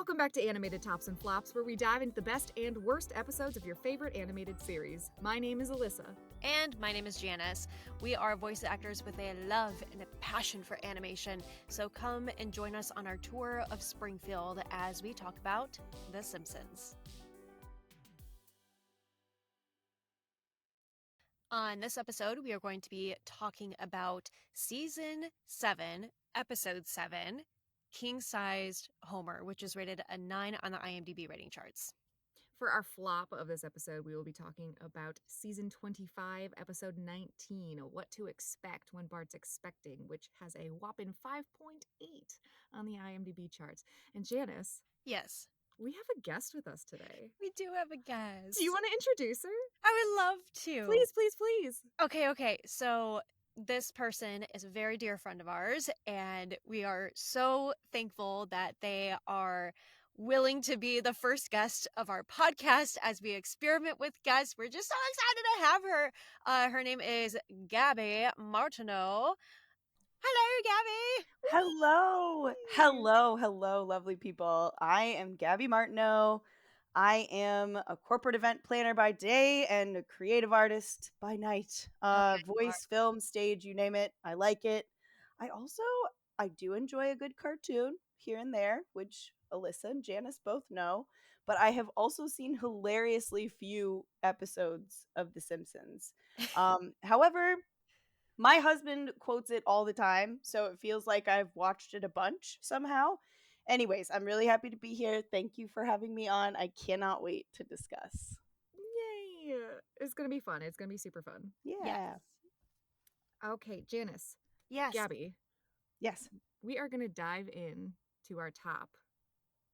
Welcome back to Animated Tops and Flops, where we dive into the best and worst episodes of your favorite animated series. My name is Alyssa. And my name is Janice. We are voice actors with a love and a passion for animation, so come and join us on our tour of Springfield as we talk about The Simpsons. On this episode, we are going to be talking about Season 7, Episode 7, King-Sized Homer, which is rated a 9 on the IMDb rating charts. For our flop of this episode, we will be talking about Season 25, Episode 19, What to Expect When Bart's Expecting, which has a whopping 5.8 on the IMDb charts. And Janice? Yes. We have a guest with us today. We do have a guest. Do you want to introduce her? I would love to. Please, please, please. Okay. So this person is a very dear friend of ours, and we are so thankful that they are willing to be the first guest of our podcast as we experiment with guests. We're just so excited to have her. Her name is Gaby Martineau. Hello, Gaby. Hello, lovely people. I am Gaby Martineau. I am a corporate event planner by day and a creative artist by night. Voice, film, stage, you name it. I like it. I do enjoy a good cartoon here and there, which Alyssa and Janice both know. But I have also seen hilariously few episodes of The Simpsons. However, my husband quotes it all the time, so it feels like I've watched it a bunch somehow. Anyways, I'm really happy to be here. Thank you for having me on. I cannot wait to discuss. Yay! It's going to be fun. It's going to be super fun. Yeah. Yes. Okay, Janice. Yes. Gaby. Yes. We are going to dive in to our top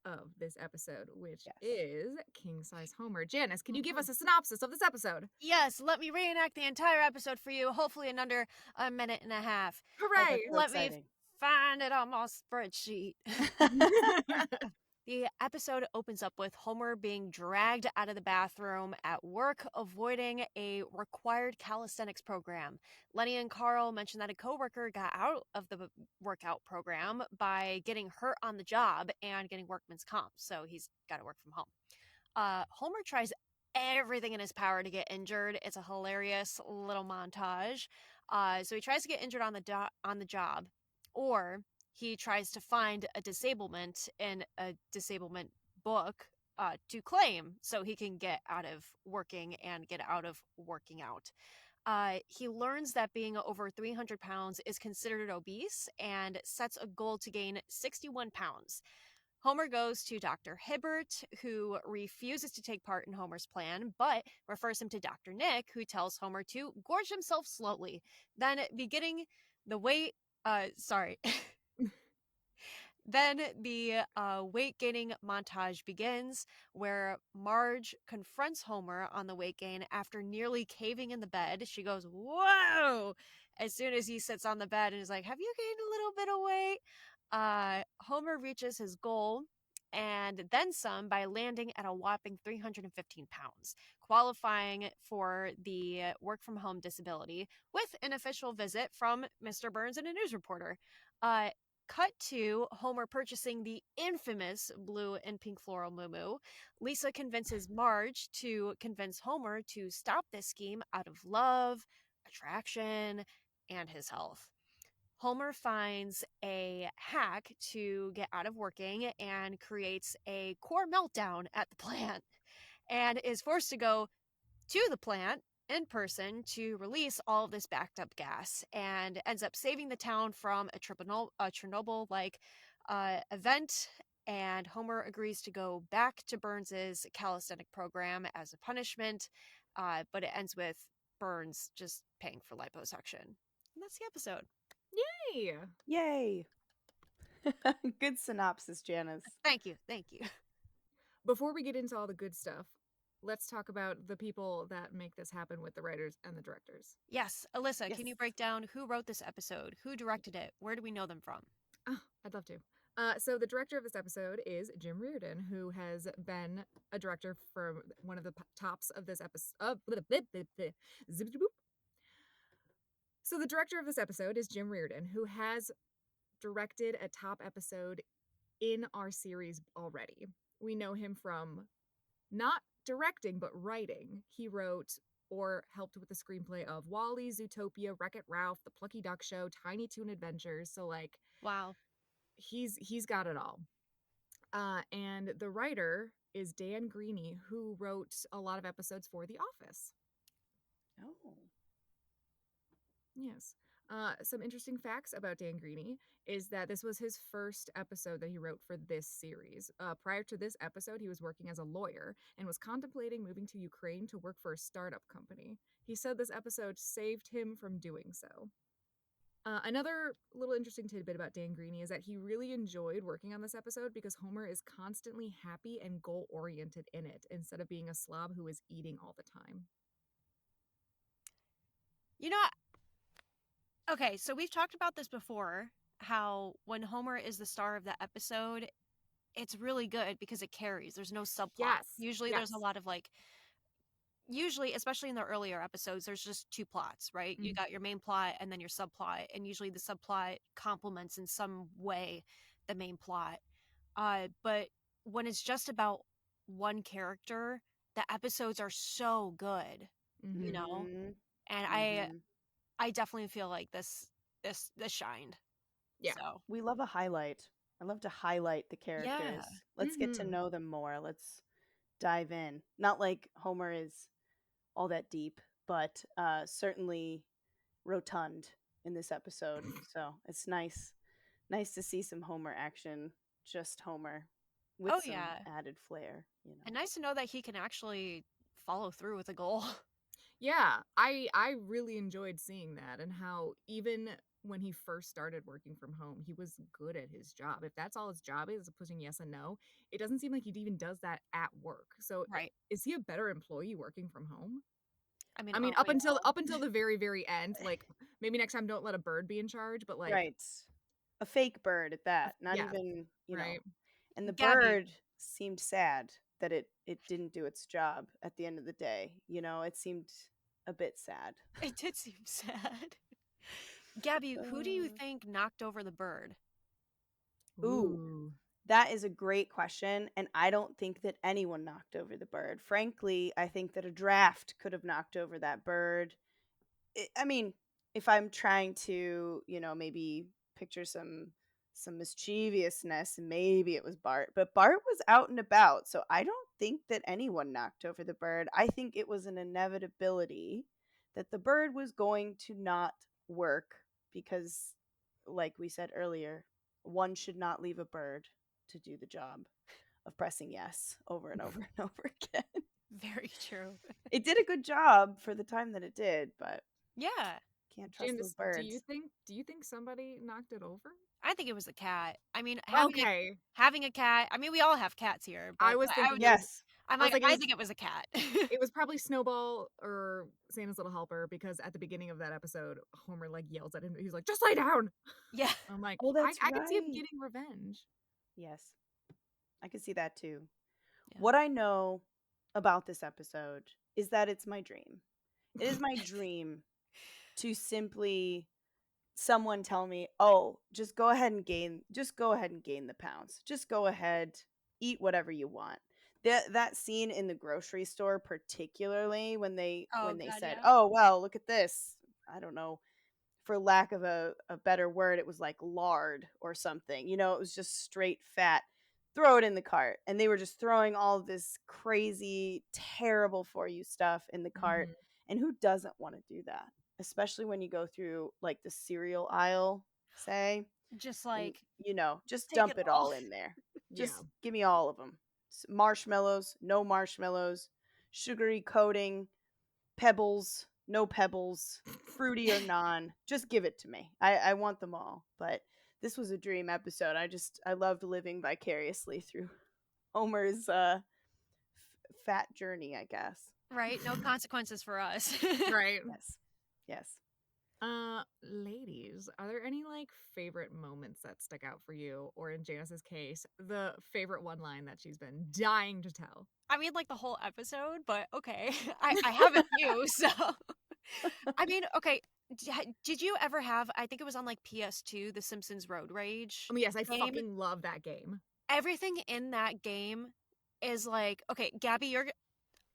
of this episode, which Yes. is King Size Homer. Janice, can you give us a synopsis of this episode? Yes, let me reenact the entire episode for you, hopefully in under a minute and a half. Hooray! So Let me exciting. find it on my spreadsheet. The episode opens up with Homer being dragged out of the bathroom at work, avoiding a required calisthenics program. Lenny and Carl mention that a coworker got out of the workout program by getting hurt on the job and getting workman's comp, so he's got to work from home. Homer tries everything in his power to get injured. It's a hilarious little montage. So he tries to get injured on the job, or he tries to find a disablement in a disablement book to claim so he can get out of working and get out of working out. He learns that being over 300 pounds is considered obese and sets a goal to gain 61 pounds. Homer goes to Dr. Hibbert, who refuses to take part in Homer's plan, but refers him to Dr. Nick, who tells Homer to gorge himself slowly. Then beginning the weight, Then the weight gaining montage begins, where Marge confronts Homer on the weight gain after nearly caving in the bed. She goes, "Whoa!" as soon as he sits on the bed and is like, "Have you gained a little bit of weight?" Homer reaches his goal and then some by landing at a whopping 315 pounds, qualifying for the work from home disability with an official visit from Mr. Burns and a news reporter. Cut to Homer purchasing the infamous blue and pink floral muumuu. Lisa convinces Marge to convince Homer to stop this scheme out of love, attraction, and his health. Homer finds a hack to get out of working and creates a core meltdown at the plant and is forced to go to the plant in person to release all of this backed up gas and ends up saving the town from a Chernobyl-like event. And Homer agrees to go back to Burns's calisthenic program as a punishment, but it ends with Burns just paying for liposuction. And that's the episode. Yay! Good synopsis, Janice. Thank you. Before we get into all the good stuff, let's talk about the people that make this happen with the writers and the directors. Yes, Alyssa, Yes. Can you break down who wrote this episode? Who directed it? Where do we know them from? Oh, I'd love to. So the director of this episode is Jim Reardon, who has been a director for one of the tops of this episode. So the director of this episode is Jim Reardon, who has directed a top episode in our series already. We know him from not directing, but writing. He wrote or helped with the screenplay of WALL-E, Zootopia, Wreck-It Ralph, The Plucky Duck Show, Tiny Toon Adventures. So like Wow. he's got it all. And the writer is Dan Greeny, who wrote a lot of episodes for The Office. Oh. Yes. Some interesting facts about Dan Greeny is that this was his first episode that he wrote for this series. Prior to this episode, he was working as a lawyer and was contemplating moving to Ukraine to work for a startup company. He said this episode saved him from doing so. Another little interesting tidbit about Dan Greeny is that he really enjoyed working on this episode because Homer is constantly happy and goal-oriented in it instead of being a slob who is eating all the time. You know, okay, so we've talked about this before, how when Homer is the star of the episode, it's really good because it carries. There's no subplot. Yes. Usually there's a lot of like, usually, especially in the earlier episodes, there's just two plots, right? You got your main plot and then your subplot, and usually the subplot complements in some way the main plot. But when it's just about one character, the episodes are so good, you know? Mhm. And Mhm. I definitely feel like this shined. Yeah. So We love a highlight. I love to highlight the characters. yeah. Let's get to know them more. Let's dive in. Not like Homer is all that deep, but certainly rotund in this episode. So it's nice to see some Homer action, just Homer, with Oh some yeah. added flair. And nice to know that he can actually follow through with a goal. Yeah, I really enjoyed seeing that and how even when he first started working from home, he was good at his job. If that's all his job is pushing yes and no, it doesn't seem like he even does that at work. So Right. is he a better employee working from home? I mean, I mean, aren't we all? up until the very, very end, like maybe next time don't let a bird be in charge, but like Right. A fake bird at that. Not yeah, even, right. And the Gabby, bird seemed sad that it didn't do its job at the end of the day. It seemed a bit sad. it did seem sad. Gabby, who do you think knocked over the bird? Ooh, Ooh. that is a great question, and I don't think that anyone knocked over the bird. Frankly, I think that a draft could have knocked over that bird. I mean, if I'm trying to, maybe picture some mischievousness, maybe it was Bart, but Bart was out and about, so I don't think that anyone knocked over the bird. I think it was an inevitability that the bird was going to not work because, like we said earlier, one should not leave a bird to do the job of pressing yes over and over and over again. Very true. It did a good job for the time that it did, but Yeah. can't trust those Janice, birds. do you think somebody knocked it over? I think it was the cat. I mean, Okay. having a cat. I mean, we all have cats here, I but was I thinking would. it was Yes. I'm I was like, like I think it was a cat. it was probably Snowball or Santa's Little Helper because at the beginning of that episode, Homer like yells at him. He's like, "Just lay down." Yeah. I'm like, Oh, that's I could see him right. getting revenge. Yes. I could see that too. Yeah. What I know about this episode is that it's my dream. It is my dream to simply someone tell me, "Oh, just go ahead and gain the pounds. Just go ahead, eat whatever you want." That scene in the grocery store, particularly when they Oh when they God, said, yeah. "Oh, well, look at this." I don't know, for lack of a better word, it was like lard or something. It was just straight fat. Throw it in the cart. And they were just throwing all of this crazy, terrible for you stuff in the cart. Mhm. And who doesn't want to do that? Especially when you go through like the cereal aisle, say, Just and like just take it dump it all. all in there. Yeah. Just give me all of them. Marshmallows, no marshmallows, sugary coating, pebbles, no pebbles, fruity or non. Just give it to me. I want them all. But this was a dream episode. I loved living vicariously through Homer's fat journey, I guess. Right? No consequences for us. Right. Yes. Yes. Ladies, are there any like favorite moments that stick out for you, or in Janice's case, the favorite one line that she's been dying to tell? I mean, like the whole episode, but okay. I have a few, so I mean, okay. Did you ever have? I think it was on like PS2, The Simpsons Road Rage I mean, yes, I game. fucking love that game. everything in that game is like, okay, Gabby,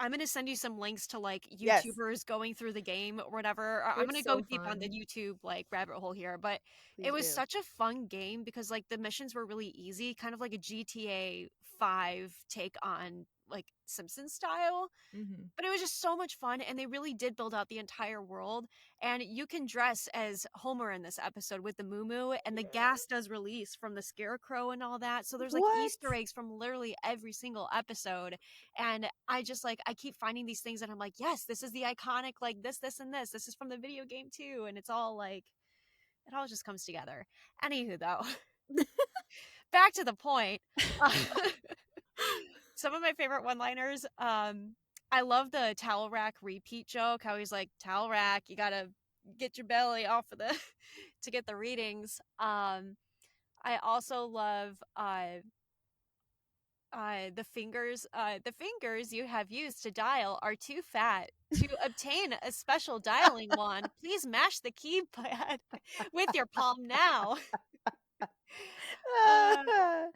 I'm gonna send you some links to like Yes, YouTubers going through the game or whatever. I'm It's gonna go so deep on the fun. YouTube like rabbit hole here, but it please was do. such a fun game because like the missions were really easy, kind of like a GTA 5 take on like Simpson style. Mhm. But it was just so much fun, and they really did build out the entire world. And you can dress as Homer in this episode with the moo and the Yeah. gas does release from the scarecrow and all that. So there's like What? Easter eggs from literally every single episode. And I just like, I keep finding these things and I'm like, yes, this is the iconic, like this, and this. This is from the video game too. And it's all like, it all just comes together. Anywho, though, back to the point. Some of my favorite one-liners. I love the towel rack repeat joke. How he's like, towel rack, you gotta get your belly off of the to get the readings. I also love the fingers you have used to dial are too fat. To obtain a special dialing wand, please mash the keypad with your palm now. Uh,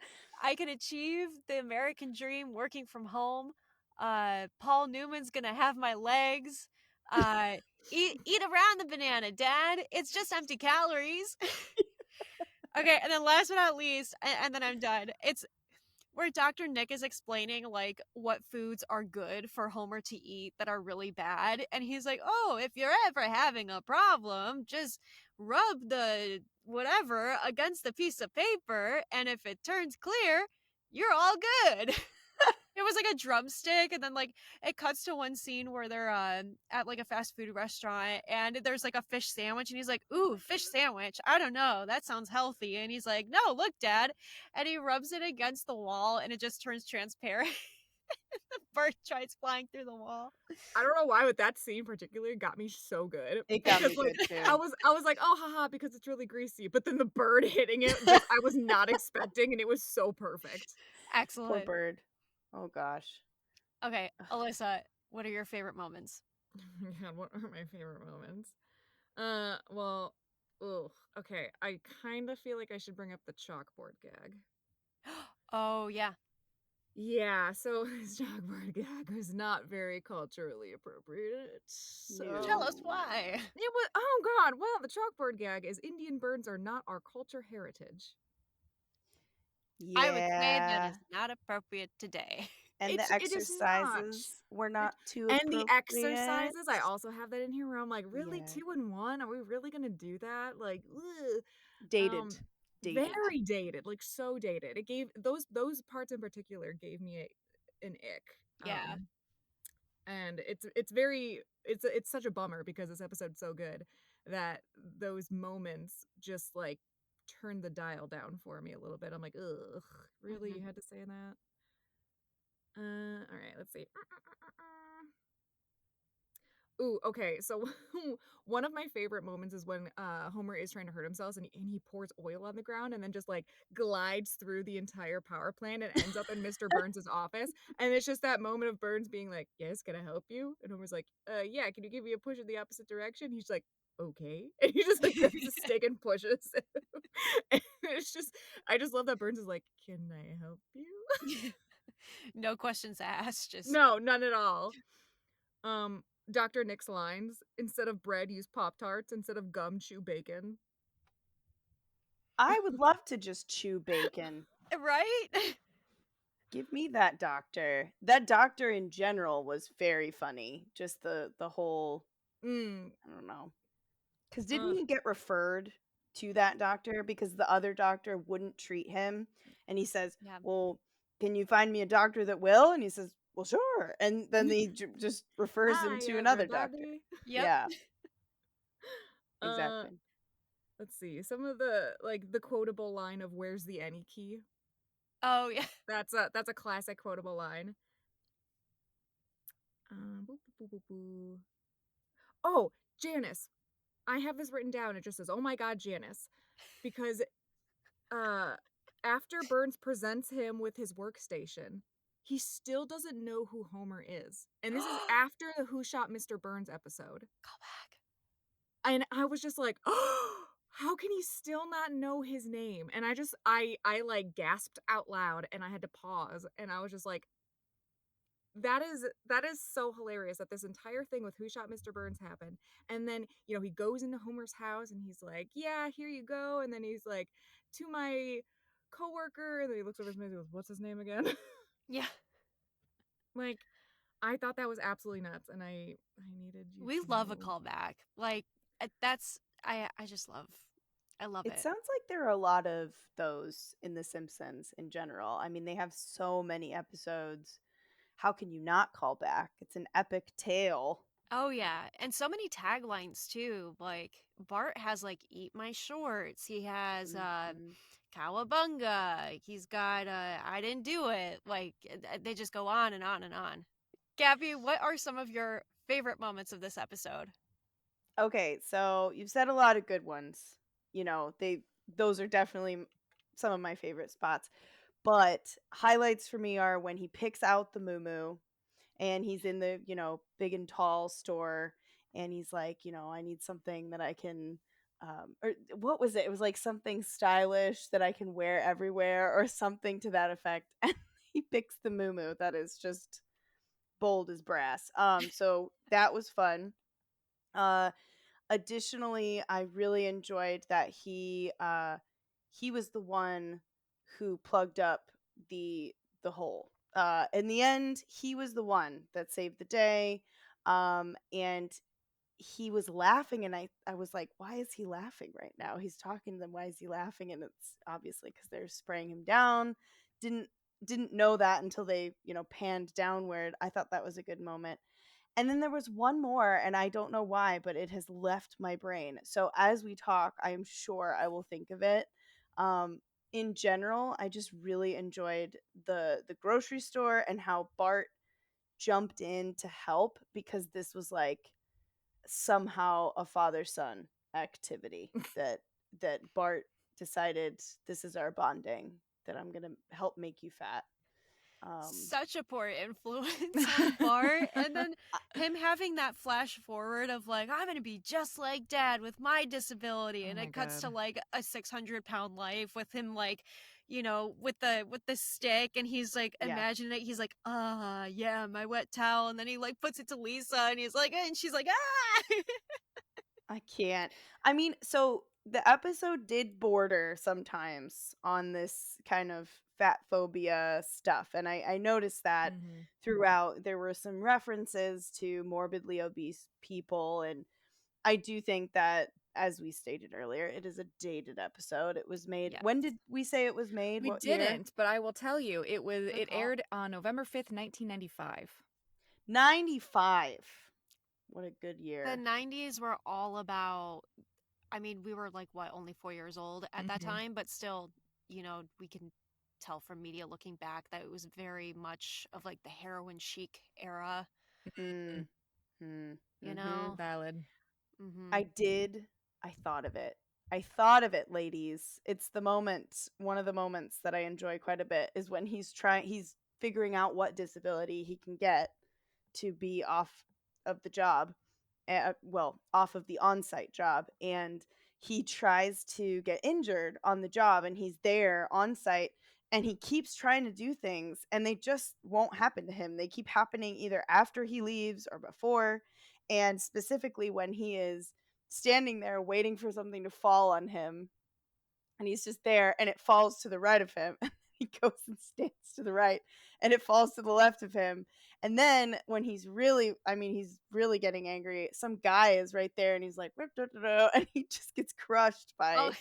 I can achieve the American dream working from home. Paul Newman's gonna have my legs. Eat around the banana, Dad. It's just empty calories. Okay, and then last but not least, and then I'm done. It's where Dr. Nick is explaining like what foods are good for Homer to eat that are really bad, and he's like, "Oh, if you're ever having a problem, just rub the whatever against the piece of paper, and if it turns clear, you're all good." It was like a drumstick, and then like it cuts to one scene where they're at like a fast food restaurant, and there's like a fish sandwich, and he's like, "Ooh, fish sandwich. I don't know. That sounds healthy." And he's like, "No, look, Dad," and he rubs it against the wall, and it just turns transparent. The bird tries flying through the wall. I don't know why, but that scene particularly got me so good It got because, me like, good too. I was like, "Oh, haha," because it's really greasy, but then the bird hitting it just I was not expecting, and it was so perfect. Poor Excellent. bird. Oh gosh. Okay, Alyssa, what are your favorite moments? Oh my god, what are my favorite moments? Well, ugh, okay, I kinda feel like I should bring up the chalkboard gag. Oh yeah, Yeah, so his chalkboard gag was not very culturally appropriate, tell us No. so why. it was oh god, well, the chalkboard gag is Indian birds are not our culture heritage. I would say that Yeah. is not appropriate today. And the It is not. exercises were It not too and the appropriate. exercises, I also have that in here where I'm like, "Really, Yeah. 2 and 1? Are we really gonna do that?" Like, ugh. Dated. Um, Dated. very dated, like, so dated. It gave those parts in particular gave me an ick. Yeah. And it's very it's such a bummer because this episode's so good that those moments just, like, turned the dial down for me a little bit. I'm like, "Ugh, really? Mhm. You had to say that?" Alright, let's see. Ooh, okay, so one of my favorite moments is when, Homer is trying to hurt himself and he pours oil on the ground and then just, like, glides through the entire power plant and ends up in Mr. Burns' office, and it's just that moment of Burns being like, "Yes, can I help you?" And Homer's like, yeah, can you give me a push in the opposite direction?" He's like, "Okay." And he just, like, grabs a stick and pushes him. And it's just I just love that Burns is like, "Can I help you?" No questions asked, just No, none at all. Um, Dr. Nick's lines, "Instead of bread, use Pop-Tarts. Instead of gum, chew bacon." I would love to just chew bacon. right? Give me that doctor. That doctor in general was very funny. Just the whole Mm, I don't know. Cuz didn't uh, he get referred to that doctor because the other doctor wouldn't treat him and he says, Yeah. "Well, can you find me a doctor that will?" And he says, "Well, sure." And then he just refers him "Hi, to another doctor. everybody." Yep. Yeah, Uh, exactly. let's see, some of the like, the quotable line of "Where's the any key?" Oh yeah. That's a classic quotable line. Boo, boo, boo, boo, boo. Oh, Janice. I have this written down, it just says, "Oh my god, Janice." Because uh, after Burns presents him with his workstation, he still doesn't know who Homer is. And this is after the Who Shot Mr. Burns episode. Call back. And I was just like, how can he still not know his name? And I like gasped out loud and I had to pause and I was just like, that is so hilarious that this entire thing with Who Shot Mr. Burns happened. And then, he goes into Homer's house and he's like, yeah, here you go. And then he's like, to my coworker. And then he looks over his mail and goes, what's his name again? Yeah. Like, I thought that was absolutely nuts. And I needed you We to love a know. callback. Like I just love. I love It it. sounds like there are a lot of those in The Simpsons in general. I mean, they have so many episodes. How can you not call back? It's an epic tale. Oh yeah, and so many taglines too. Like Bart has like "Eat my shorts." He has Mhm. "Cowabunga." He's got "I didn't do it." Like they just go on and on and on. Gabby, what are some of your favorite moments of this episode? Okay, so you've said a lot of good ones. Those are definitely some of my favorite spots. But highlights for me are when he picks out the moo and he's in the, big and tall store and he's like, I need something that I can or what was it? It was like something stylish that I can wear everywhere or something to that effect. And he picks the moo that is just bold as brass. So that was fun. Uh Additionally, I really enjoyed that he was the one who plugged up the hole. In the end, he was the one that saved the day. And he was laughing, and I was like, why is he laughing right now? He's talking to them. Why is he laughing? And it's obviously because they're spraying him down. Didn't didn't know that until they panned downward. I thought that was a good moment. And then there was one more, and I don't know why, but it has left my brain. So as we talk, I am sure I will think of it. Um, in general, I just really enjoyed the grocery store and how Bart jumped in to help because this was like somehow a father son activity that Bart decided this is our bonding, that I'm gonna help make you fat. Um, Such a poor influence on Bart. And then him having that flash forward of like, I'm gonna be just like dad with my disability. Oh And my it cuts God. to like a 600-pound life with him like, with the stick, and he's like yeah, imagining it. He's like, yeah, my wet towel. And then he like puts it to Lisa and he's like, and she's like, ah. I can't. I mean, so the episode did border sometimes on this kind of fat phobia stuff. And I noticed that Mm-hmm. throughout. There were some references to morbidly obese people. And I do think that, as we stated earlier, it is a dated episode. It was made. Yes. When did we say it was made? We What year? didn't, but I will tell you, Good it call. aired on November 5th, 1995. 95. What a good The year. 90s were all about, I mean, we were like what, only 4 years old at that Mm-hmm. time, but still, we can tell from media looking back that it was very much of like the heroin chic era, Mm. Hmm. you Mm-hmm. know? Valid. Mm-hmm. I did. I thought of it. I thought of it, ladies. It's the moment, one of the moments that I enjoy quite a bit is when he's figuring out what disability he can get to be off of the job. Well, off of the on-site job, and he tries to get injured on the job, and he's there on site, and he keeps trying to do things and they just won't happen to him. They keep happening either after he leaves or before, and specifically when he is standing there waiting for something to fall on him, and he's just there and it falls to the right of him. He goes and stands to the right and it falls to the left of him. And then when he's really getting angry, some guy is right there and he's like, and he just gets crushed Oh,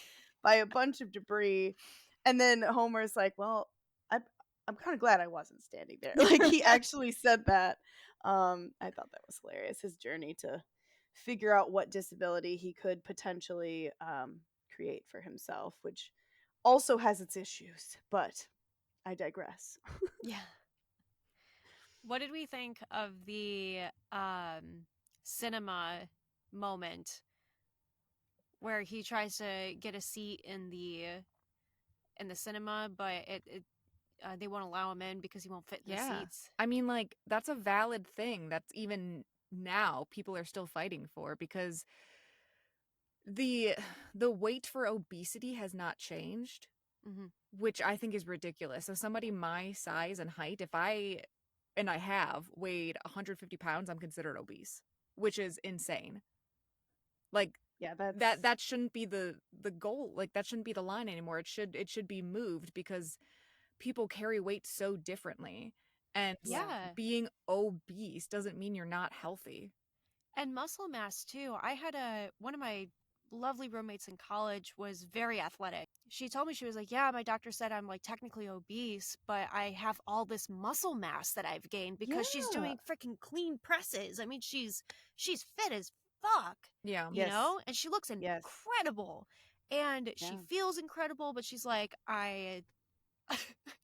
by a bunch of debris. And then Homer's like, well, I, I'm kind of glad I wasn't standing there. Like, he actually said that. I thought that was hilarious. His journey to figure out what disability he could potentially create for himself, which also has its issues, but I digress. yeah. What did we think of the cinema moment where he tries to get a seat in the cinema, but they won't allow him in because he won't fit in the Yeah. seats? I mean, like, that's a valid thing that's even now people are still fighting for because the weight for obesity has not changed, Mm-hmm. which I think is ridiculous. So somebody my size and height, if I and I have weighed 150 pounds, I'm considered obese, which is insane. Like Yeah, that's that shouldn't be the goal. Like that shouldn't be the line anymore. It should be moved because people carry weight so differently. And yeah. Yeah. being obese doesn't mean you're not healthy. And muscle mass too. I had one of my lovely roommates in college was very athletic. She told me, she was like, yeah, my doctor said I'm like technically obese, but I have all this muscle mass that I've gained because she's Yeah. doing freaking clean presses. I mean, she's fit as fuck, Yeah. you Yes. know, and she looks Yes. incredible. And she Yeah. feels incredible, but she's like,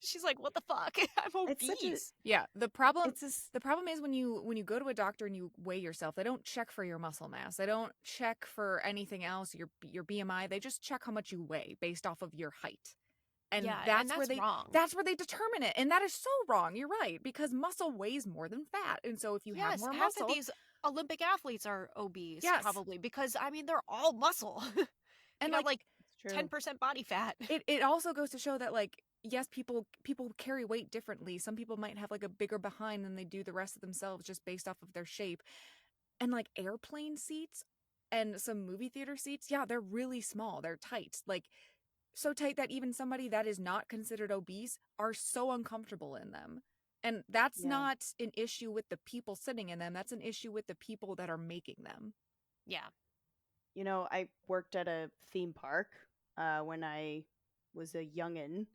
she's like, what the fuck? I'm It's such a obese. Yeah, the problem it's a s- is when you go to a doctor and you weigh yourself, they don't check for your muscle mass. They don't check for anything else, your BMI. They just check how much you weigh based off of your height. And Yeah, and that's wrong. that's where they determine it. And that is so wrong. You're right, because muscle weighs more than fat. And so if you have Yes, more half of muscle, these Olympic athletes are obese, yes. probably, because I mean they're all muscle. They And got like like it's true. 10% body fat. it also goes to show that like yes, people carry weight differently. Some people might have like a bigger behind than they do the rest of themselves just based off of their shape. And like airplane seats and some movie theater seats, yeah, they're really small. They're tight. Like so tight that even somebody that is not considered obese are so uncomfortable in them. And that's Yeah. not an issue with the people sitting in them. That's an issue with the people that are making them. Yeah. You know, I worked at a theme park when I was a youngin,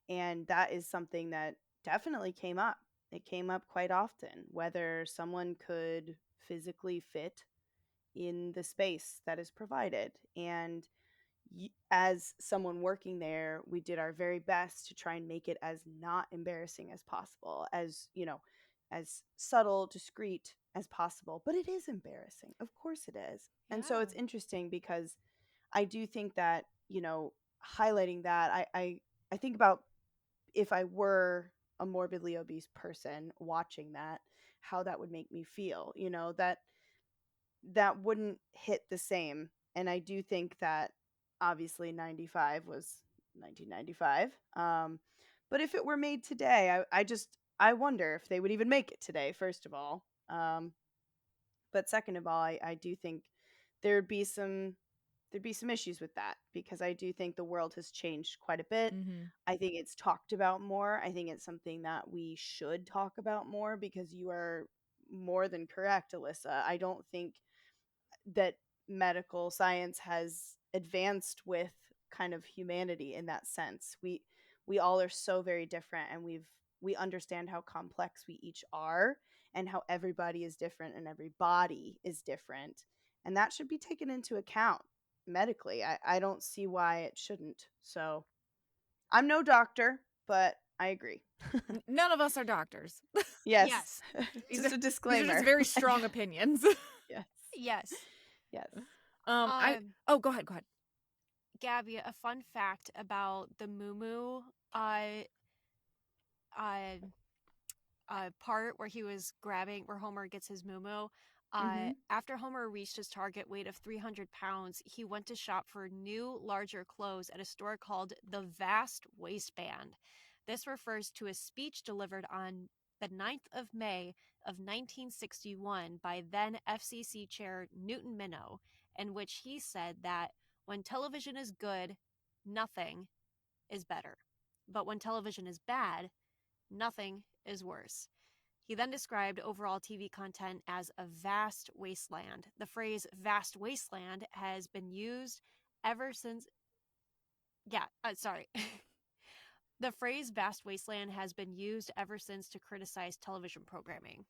and that is something that definitely came up. It came up quite often, whether someone could physically fit in the space that is provided. And as someone working there, we did our very best to try and make it as not embarrassing as possible, as, you know, as subtle, discreet as possible. But it is embarrassing. Of course it is. And so Yeah. it's interesting because I do think that, you know, highlighting that, I think about if I were a morbidly obese person watching that, how that would make me feel, you know, that wouldn't hit the same. And I do think that obviously 95 was 1995. But if it were made today, I wonder if they would even make it today, first of all. But second of all, I do think there'd be some there'd be some issues with that because I do think the world has changed quite a bit. Mm-hmm. I think it's talked about more. I think it's something that we should talk about more because you are more than correct, Alyssa. I don't think that medical science has advanced with kind of humanity in that sense. We all are so very different, and we understand how complex we each are and how everybody is different and every body is different, and that should be taken into account medically. I don't see why it shouldn't. So I'm no doctor, but I agree. None of us are doctors. Yes. Yes. These Just are a these are disclaimer. just very strong opinions. Yes. Yes. Yes. I oh go ahead, go ahead. Gabby, a fun fact about the moo uh part where he was grabbing, where Homer gets his moo. Mhm. After Homer reached his target weight of 300 pounds, he went to shop for new, larger clothes at a store called the Vast Waistband. This refers to a speech delivered on the 9th of May of 1961 by then FCC Chair Newton Minow, in which he said that when television is good, nothing is better. But when television is bad, nothing is worse. He then described overall TV content as a vast wasteland. The phrase vast wasteland has been used ever since. Yeah, sorry. The phrase vast wasteland has been used ever since to criticize television programming.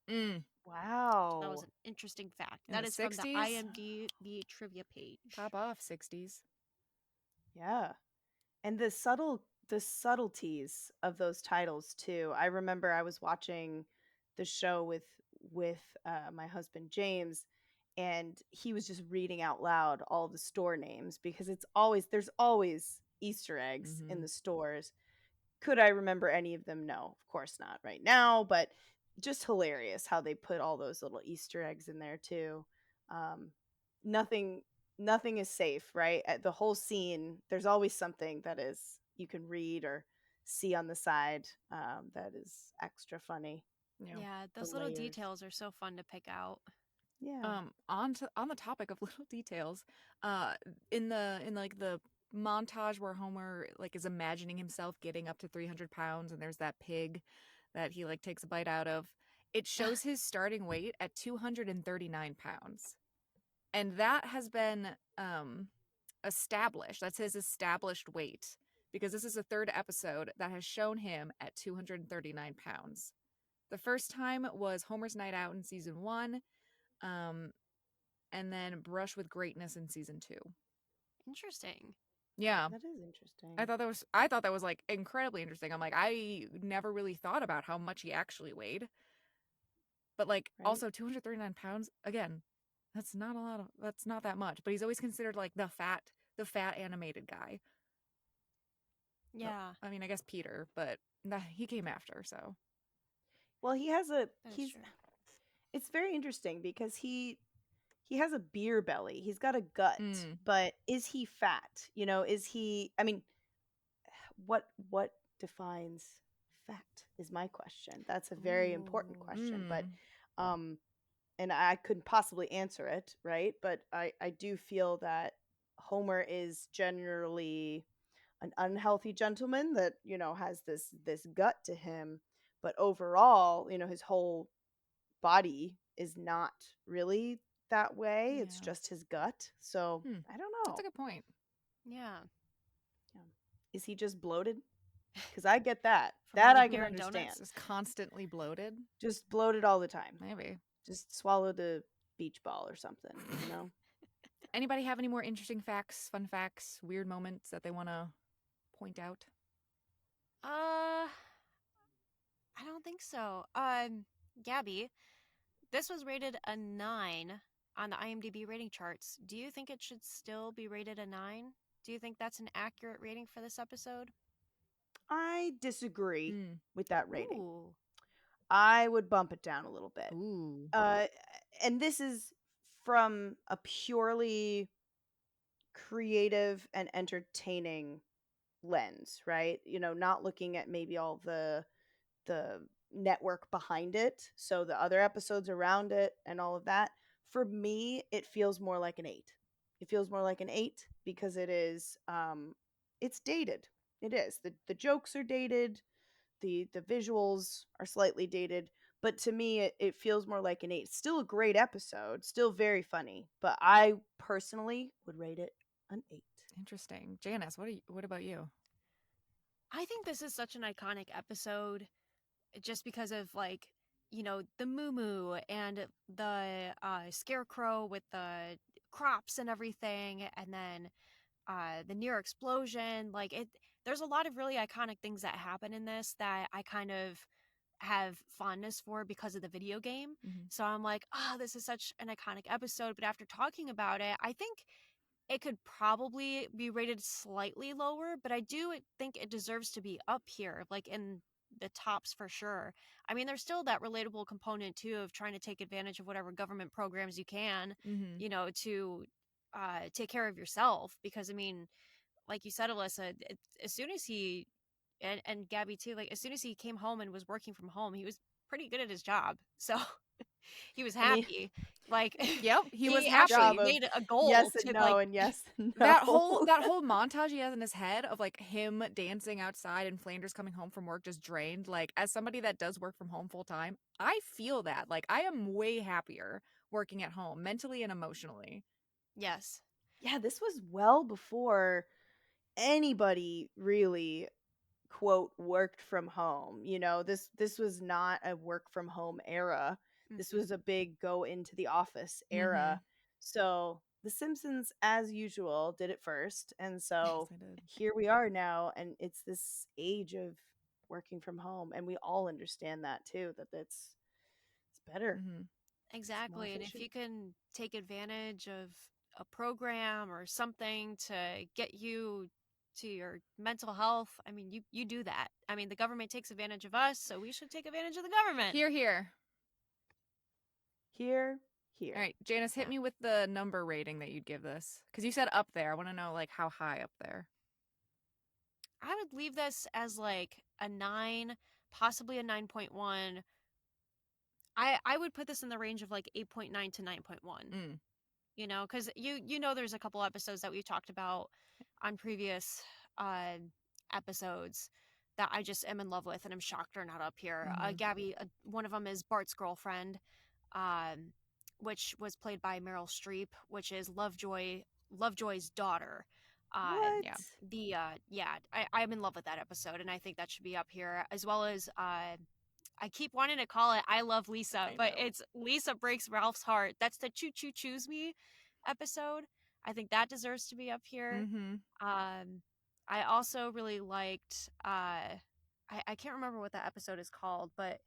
Mm. So that was Wow. an interesting fact. In That the is from the 60s? IMDb trivia page. Pop off 60s. Yeah. And the subtleties of those titles too. I remember I was watching the show with my husband James, and he was just reading out loud all the store names because there's always Easter eggs in Mm-hmm. the stores. Could I remember any of them? No, of course not right now, but just hilarious how they put all those little Easter eggs in there too. Um, nothing nothing is safe, right? At the whole scene, there's always something that is you can read or see on the side that is extra funny. Yeah. Yeah, The those little layers. details are so fun to pick out. Yeah. On the topic of little details, uh, in like the montage where Homer like is imagining himself getting up to 300 pounds, and there's that pig that he like takes a bite out of. It shows his starting weight at 239 pounds, and that has been established. That's his established weight because this is the third episode that has shown him at 239 pounds. The first time was Homer's Night Out in season 1. Um, and then Brush with Greatness in season 2. Interesting. Yeah. That is interesting. I thought that was like incredibly interesting. I'm like, I never really thought about how much he actually weighed. But like Right? also 239 pounds, again, that's not that much. But he's always considered like the fat animated guy. Oh, Yeah, I mean, I guess Peter, but he came after, so. Well, that is true. it's very interesting because he has a beer belly. He's got a gut, Mm, but is he fat? You know, is he I mean, what defines fat is my question. That's a very important Ooh. question, but mm, um and I couldn't possibly answer it, right? But I do feel that Homer is generally an unhealthy gentleman that, you know, has this gut to him, but overall, you know, his whole body is not really that way. It's yeah. just his gut. So, I don't That's a know. good point. Yeah. Yeah. Is he just bloated? Cuz I get that. From all That the I beer can and donuts. understand. Just constantly bloated, Just bloated all the time. maybe. Just swallowed a beach ball or something, you know? Anybody have any more interesting facts, fun facts, weird moments that they want to point out? I don't think so. Gabby, this was rated a 9 on the IMDb rating charts. Do you think it should still be rated a 9? Do you think that's an accurate rating for this episode? I disagree Mm. with that rating. Ooh. I would bump it down a little bit. Ooh. Uh, and this is from a purely creative and entertaining lens, right? You know, not looking at maybe all the network behind it, so the other episodes around it and all of that. For me, it feels more like an 8. It feels more like an 8 because it is it's dated. It is. The jokes are dated, the visuals are slightly dated, but to me it feels more like an 8. It's still a great episode, still very funny, but I personally would rate it an 8. Interesting. Janice, what about you? I think this is such an iconic episode just because of like, the moo moo and the scarecrow with the crops and everything, and then the near explosion. Like there's a lot of really iconic things that happen in this that I kind of have fondness for because of the video game. Mhm. So I'm like, oh, this is such an iconic episode. But after talking about it, I think it could probably be rated slightly lower, but I do think it deserves to be up here, like in the tops for sure. I mean, there's still that relatable component too of trying to take advantage of whatever government programs you can, Mhm. to take care of yourself. Because I mean, like you said, Alyssa, as soon as he and Gabby too, like as soon as he came home and was working from home, he was pretty good at his job. So he was I mean, happy. Like Yep, he was he his actually job happy. of made a goal yes and to no like and yes and no. That whole montage he has in his head of like him dancing outside and Flanders coming home from work just drained. Like as somebody that does work from home full time, I feel that. Like I am way happier working at home mentally and emotionally. yes. Yeah, this was well before anybody really quote worked from home. You know, this was not a work from home era. This Mhm. was a big go into the office Mhm. era. So the Simpsons, as usual, did it first, and Yes, so I did. here we are now, and it's this age of working from home, and we all understand that too, that it's better, Mhm. it's more Exactly. And if efficient. you can take advantage of a program or something to get you to your mental health, I mean, you do that. I mean, the government takes advantage of us, so we should take advantage of the government. Here, here. Here, here. All right, Janice, hit Yeah. me with the number rating that you'd give this. Because you said up there. I want to know, like, how high up there. I would leave this as like a 9, possibly a 9.1. I would put this in the range of like 8.9 to 9.1. Mm. You know, because you know there's a couple episodes that we've talked about on previous episodes that I just am in love with, and I'm shocked are not up here. Mhm. Gabby, one of them is Bart's girlfriend, um, which was played by Meryl Streep, which is Lovejoy's daughter. What? Yeah. I'm in love with that episode, and I think that should be up here, as well as I keep wanting to call it I Love Lisa, I but know. it's Lisa Breaks Ralph's Heart. That's the Choo Choo Choose Me episode. I think that deserves to be up here. Mhm. I also really liked I can't remember what that episode is called, but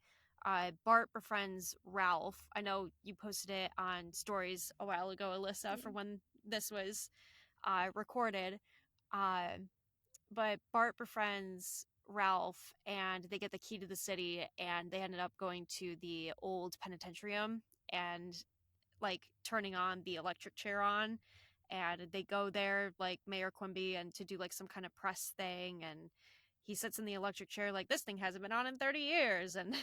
Bart befriends Ralph. I know you posted it on stories a while ago, Alyssa, for when this was recorded. Uh, but Bart befriends Ralph and they get the key to the city and they ended up going to the old penitentiarium and like turning on the electric chair on, and they go there like Mayor Quimby and to do like some kind of press thing, and he sits in the electric chair like this thing hasn't been on in 30 years and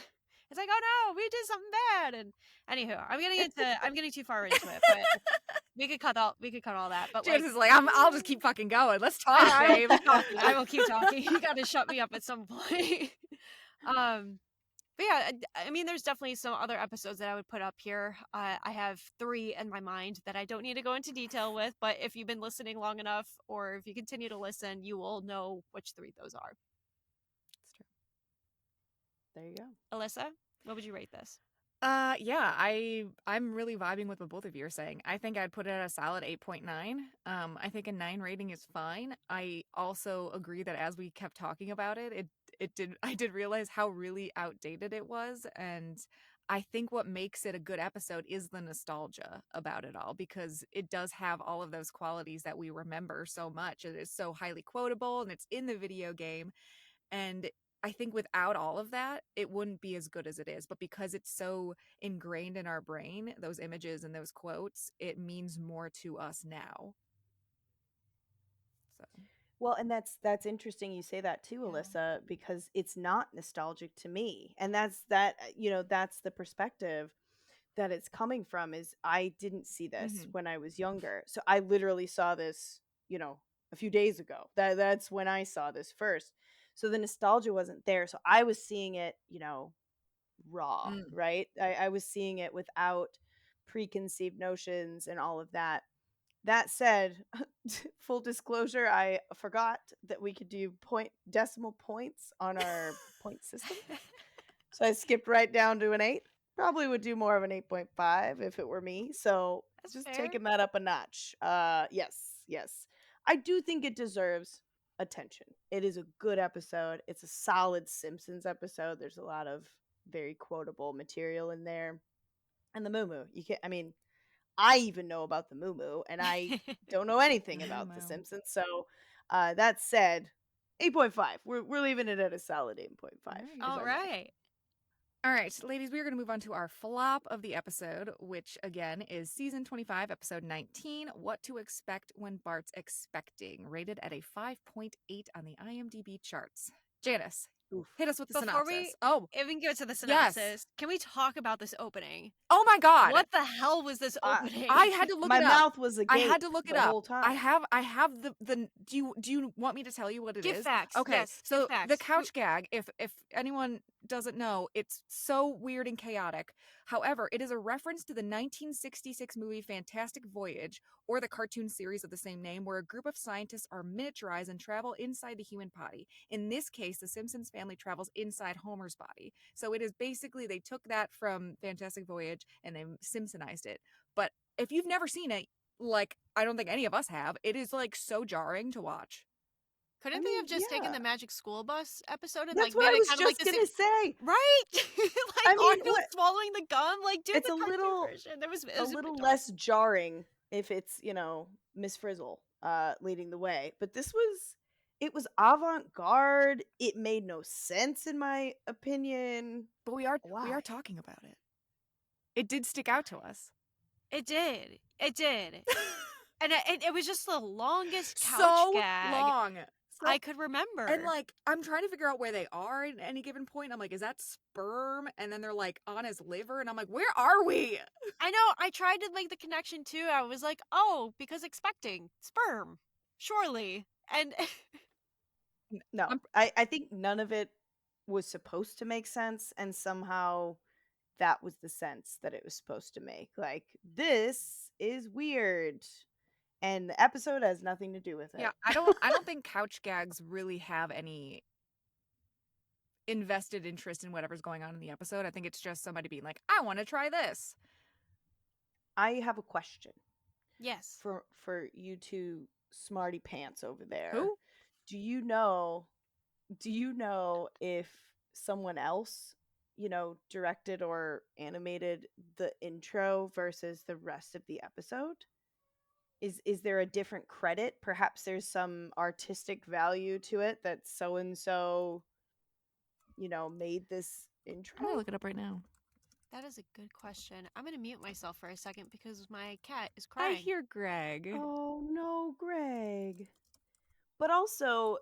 it's like, oh no, we did something bad. And anywho, I'm getting too far into it, but we could cut all that. But Janice like, is like, I'll just keep fucking going. Let's talk, I will babe. keep talking. I will keep talking. You got to shut me up at some point. But yeah, I mean, there's definitely some other episodes that I would put up here. I have 3 in my mind that I don't need to go into detail with, but if you've been listening long enough, or if you continue to listen, you will know which 3 those are. It's true. There you go. Alyssa, what would you rate this? Yeah, I'm really vibing with what both of you are saying. I think I'd put it at a solid 8.9. I think a 9 rating is fine. I also agree that as we kept talking about I did realize how really outdated it was, and I think what makes it a good episode is the nostalgia about it all, because it does have all of those qualities that we remember so much. It is so highly quotable and it's in the video game, and I think without all of that, it wouldn't be as good as it is. But because it's so ingrained in our brain, those images and those quotes, it means more to us now. So, Well, and that's interesting you say that too, yeah. Alyssa, because it's not nostalgic to me. And that's the perspective that it's coming from. Is I didn't see this Mhm. when I was younger. So I literally saw this, a few days ago. That's when I saw this first. So the nostalgia wasn't there. So I was seeing it, raw, Mm. right? I was seeing it without preconceived notions and all of that. That said, full disclosure, I forgot that we could do decimal points on our point system. So I skipped right down to an 8. Probably would do more of an 8.5 if it were me. So That's just fair. taking that up a notch. Yes. I do think it deserves attention. It is a good episode. It's a solid Simpsons episode. There's a lot of very quotable material in there. And the Moo, I even know about the Moo, and I don't know anything about The Moo. Simpsons. So, that said, 8.5. We're leaving it at a solid 8.5 Alrighty. because All I know. right. All right, ladies, we are going to move on to our flop of the episode, which again is season 25, episode 19, What to Expect When Bart's Expecting, rated at a 5.8 on the IMDb charts. Janice, Oof. hit us with the Before synopsis. we Oh, even get to the yes. synopsis, can we talk about this opening? Oh my God. What the hell was this opening? I had to look My it up. mouth was agape I had to look it the up. whole time. I have the do you want me to tell you what it is? Give facts. Okay. Yes, So give facts. the couch gag, if anyone doesn't know, it's so weird and chaotic. However, it is a reference to the 1966 movie Fantastic Voyage, or the cartoon series of the same name, where a group of scientists are miniaturized and travel inside the human body. In this case, the Simpsons family travels inside Homer's body. So it is basically, they took that from Fantastic Voyage and they Simpsonized it. But if you've never seen it, like, I don't think any of us have, it is like so jarring to watch. Couldn't they have just taken the Magic School Bus episode and That's like what made I it was kind of like just the gonna say. right? I Like mean, Arnold swallowing the gum. Like do it's the a cartoon little version. It was a a bit little dark. less jarring if it's Miss Frizzle leading the way, but it was avant-garde. It made no sense in my opinion. But we are Why? talking about it. It did stick out to us. It did. And it was just the longest couch So gag long. I could remember. And like, I'm trying to figure out where they are at any given point. I'm like, is that sperm? And then they're like on his liver, and I'm like, where are we? I know. I tried to make the connection too. I was like, oh, because expecting sperm, surely. And No, I think none of it was supposed to make sense, and somehow that was the sense that it was supposed to make. Like, this is weird, and the episode has nothing to do with it. Yeah, I don't think couch gags really have any invested interest in whatever's going on in the episode. I think it's just somebody being like, I want to try this. I have a question yes, for you two smarty pants over there. Who? Do you know if someone else, directed or animated the intro versus the rest of the episode? Is there a different credit? Perhaps there's some artistic value to it that so and so, made this intro? I'm gonna look it up right now. that is a good question. I'm gonna mute myself for a second because my cat is crying. I hear Greg. Oh no, Greg. But also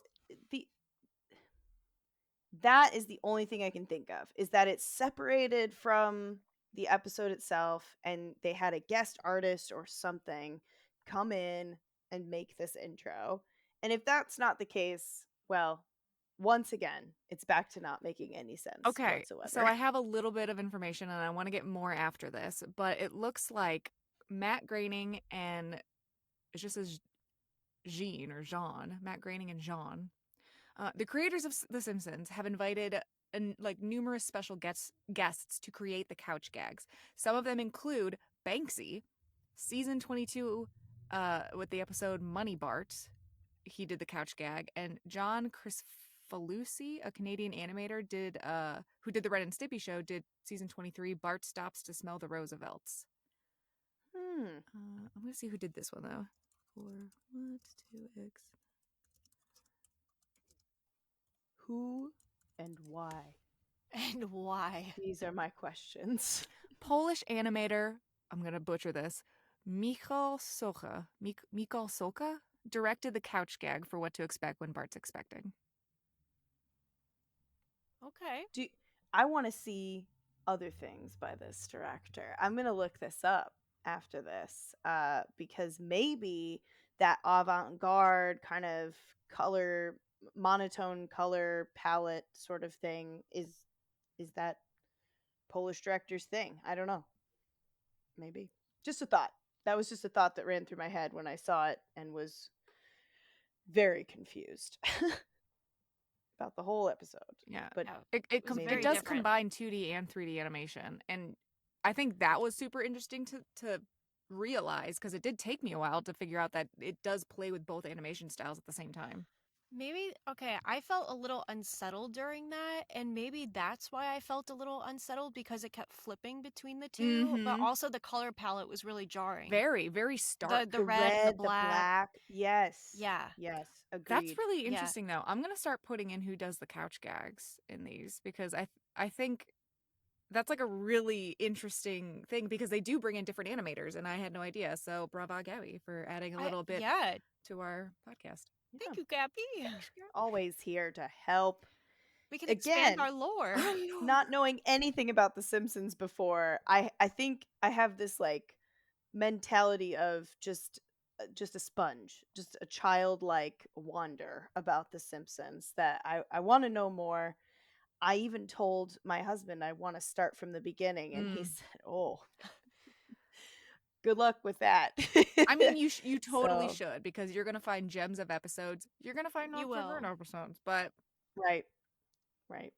that is the only thing I can think of, is that it's separated from the episode itself and they had a guest artist or something come in and make this intro. And if that's not the case, well, once again, it's back to not making any sense Okay, whatsoever. so I have a little bit of information and I want to get more after this, but it looks like Matt Groening and it just says Jean or Jean, Matt Groening and Jean. The creators of The Simpsons have invited numerous special guests to create the couch gags. Some of them include Banksy, season 22, with the episode Money Bart. He did the couch gag, and John Cristofalusi, a Canadian animator, who did the Ren and Stimpy show, did season 23. Bart stops to smell the Roosevelts. I'm gonna see who did this one though. For what to expect. Who and why? And why? These are my questions. Polish animator, I'm going to butcher this, Michal Socha directed the couch gag for what to expect when Bart's expecting. Okay. I want to see other things by this director. I'm going to look this up after this because maybe that avant-garde kind of monotone color palette sort of thing is that Polish director's thing. I don't know. Maybe. Just a thought. That was just a thought that ran through my head when I saw it and was very confused about the whole episode. Yeah. But it very does different. combine 2D and 3D animation. And I think that was super interesting to realize because it did take me a while to figure out that it does play with both animation styles at the same time. Maybe, okay, I felt a little unsettled during that, and maybe that's why I felt a little unsettled because it kept flipping between the two, but also the color palette was really jarring. Very, very stark. The red and the black. Yes. Yeah. Yes. Agreed. That's really interesting, though. I'm going to start putting in who does the couch gags in these because I think that's like a really interesting thing because they do bring in different animators, and I had no idea. So bravo, Gabby, for adding a little bit to our podcast. Thank you, Gabby. Always here to help. We can expand our lore. Not knowing anything about The Simpsons before, I think I have this like mentality of just a sponge, just a childlike wonder about The Simpsons that I want to know more. I even told my husband I want to start from the beginning, and he said, "Oh, good luck with that." I mean, you totally should because you're gonna find gems of episodes. You're gonna find not so good episodes, but right. But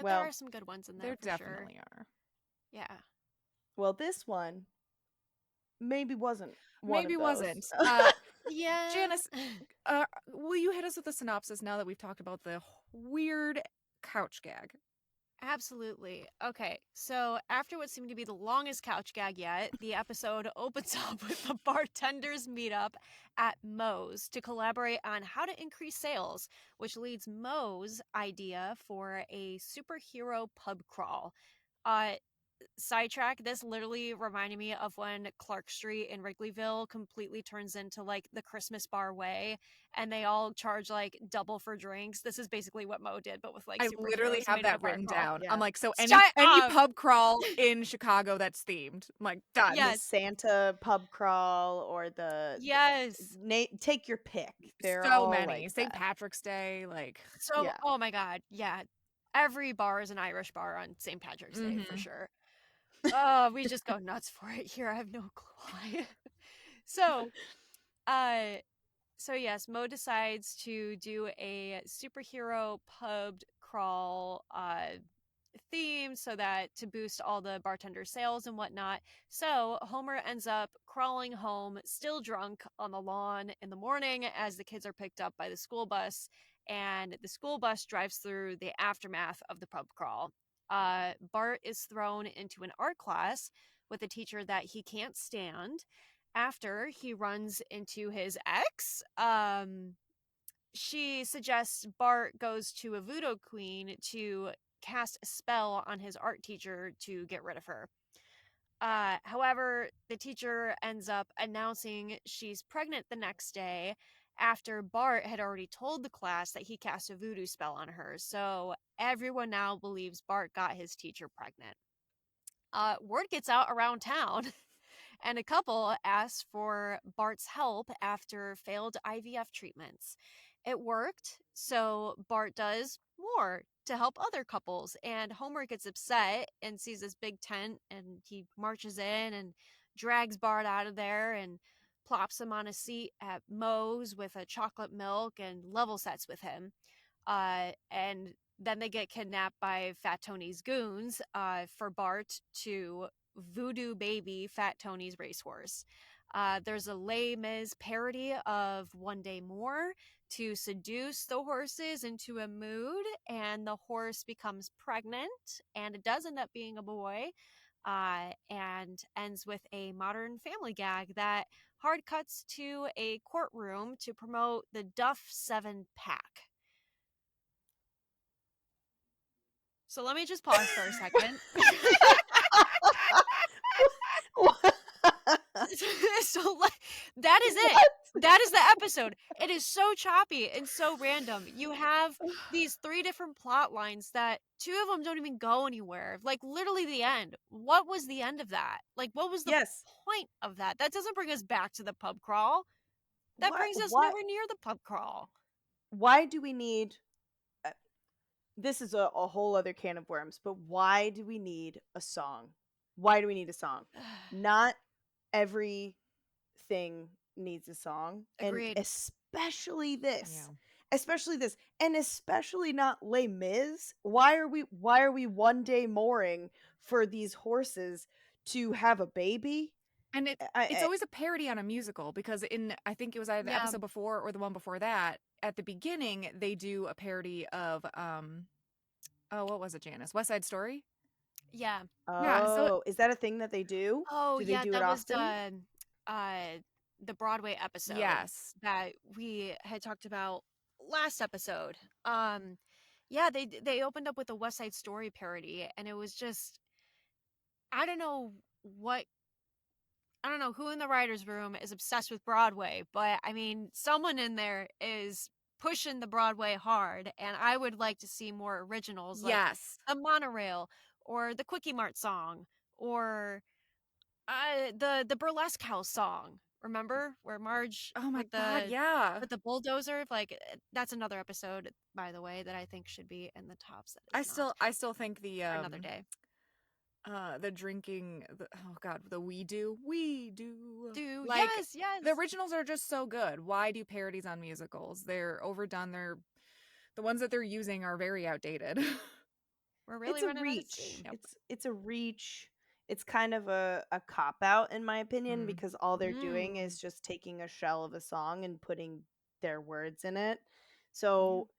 there are some good ones in there. There definitely are. Yeah. Well, this one maybe wasn't. Yeah. Janice, will you hit us with a synopsis now that we've talked about the weird couch gag? Absolutely. Okay, so after what seemed to be the longest couch gag yet, the episode opens up with a bartenders meetup at Moe's to collaborate on how to increase sales, which leads Moe's idea for a superhero pub crawl. sidetrack, this literally reminded me of when Clark Street in Wrigleyville completely turns into like the Christmas bar way, and they all charge like double for drinks. This is basically what Mo did, but with like I literally superheroes have made it a that bar written crawl. down. Yeah. I'm like, so any Shut up! pub crawl in Chicago that's themed. I'm like, done. The Yes. Santa pub crawl or the Yes. take your pick. They're So all many. like St. that. Patrick's Day, like So, Yeah. oh my God, yeah. Every bar is an Irish bar on St. Patrick's Day for Mhm. sure. We just go nuts for it here. I have no clue why. So, uh, so yes, Mo decides to do a superhero pub crawl theme so that to boost all the bartender sales and whatnot. So Homer ends up crawling home, still drunk, on the lawn in the morning as the kids are picked up by the school bus, and the school bus drives through the aftermath of the pub crawl. Bart is thrown into an art class with a teacher that he can't stand after he runs into his ex. She suggests Bart goes to a voodoo queen to cast a spell on his art teacher to get rid of her. However, the teacher ends up announcing she's pregnant the next day after Bart had already told the class that he cast a voodoo spell on her. So everyone now believes Bart got his teacher pregnant. Word gets out around town, and a couple asks for Bart's help after failed IVF treatments. It worked, so Bart does more to help other couples, and Homer gets upset and sees this big tent, and he marches in and drags Bart out of there and plops him on a seat at Moe's with a chocolate milk and level sets with him. And then they get kidnapped by Fat Tony's goons for Bart to voodoo baby Fat Tony's racehorse. There's a Les Mis parody of One Day More to seduce the horses into a mood, and the horse becomes pregnant, and it does end up being a boy, and ends with a modern family gag that hard cuts to a courtroom to promote the Duff 7 pack. So let me just pause for a second. So that is it. What? That is the episode. It is so choppy and so random. You have these 3 different plot lines that 2 of them don't even go anywhere. Like literally the end. What was the end of that? Like what was the Yes. point of that? That doesn't bring us back to the pub crawl. That Why? brings us Why? nowhere near the pub crawl. Why do we need? This is a whole other can of worms. But why do we need a song? Why do we need a song? Not everything needs a song, and Agreed. especially this. Yeah. Especially this, and especially not Les Mis. Why are we one day mooring for these horses to have a baby? And it's always a parody on a musical because I think it was either the Yeah. episode before or the one before that, at the beginning they do a parody of what was it, Janice? West Side Story? Yeah. Yeah, so Oh, is that a thing that they do? Oh, Do they yeah, do it that was often? the Broadway episode yes. that we had talked about last episode. Yeah, they opened up with a West Side Story parody, and it was just I don't know what I don't know who in the writers' room is obsessed with Broadway, but I mean, someone in there is pushing the Broadway hard, and I would like to see more originals like Yes. the Monorail or the Quickie Mart song or the Burlesque House song. Remember where Marge Oh my god, yeah. with the bulldozer? Like that's another episode, by the way, that I think should be in the tops. That is not I still think for another day. the drinking oh god, the we do. Do Like yes. the originals are just so good. Why do parodies on musicals? They're overdone. The ones that they're using are very outdated. We're really It's a running out of reach. steam. Yep. It's a reach. It's kind of a cop out in my opinion Mm. because all they're doing Mm. is just taking a shell of a song and putting their words in it. So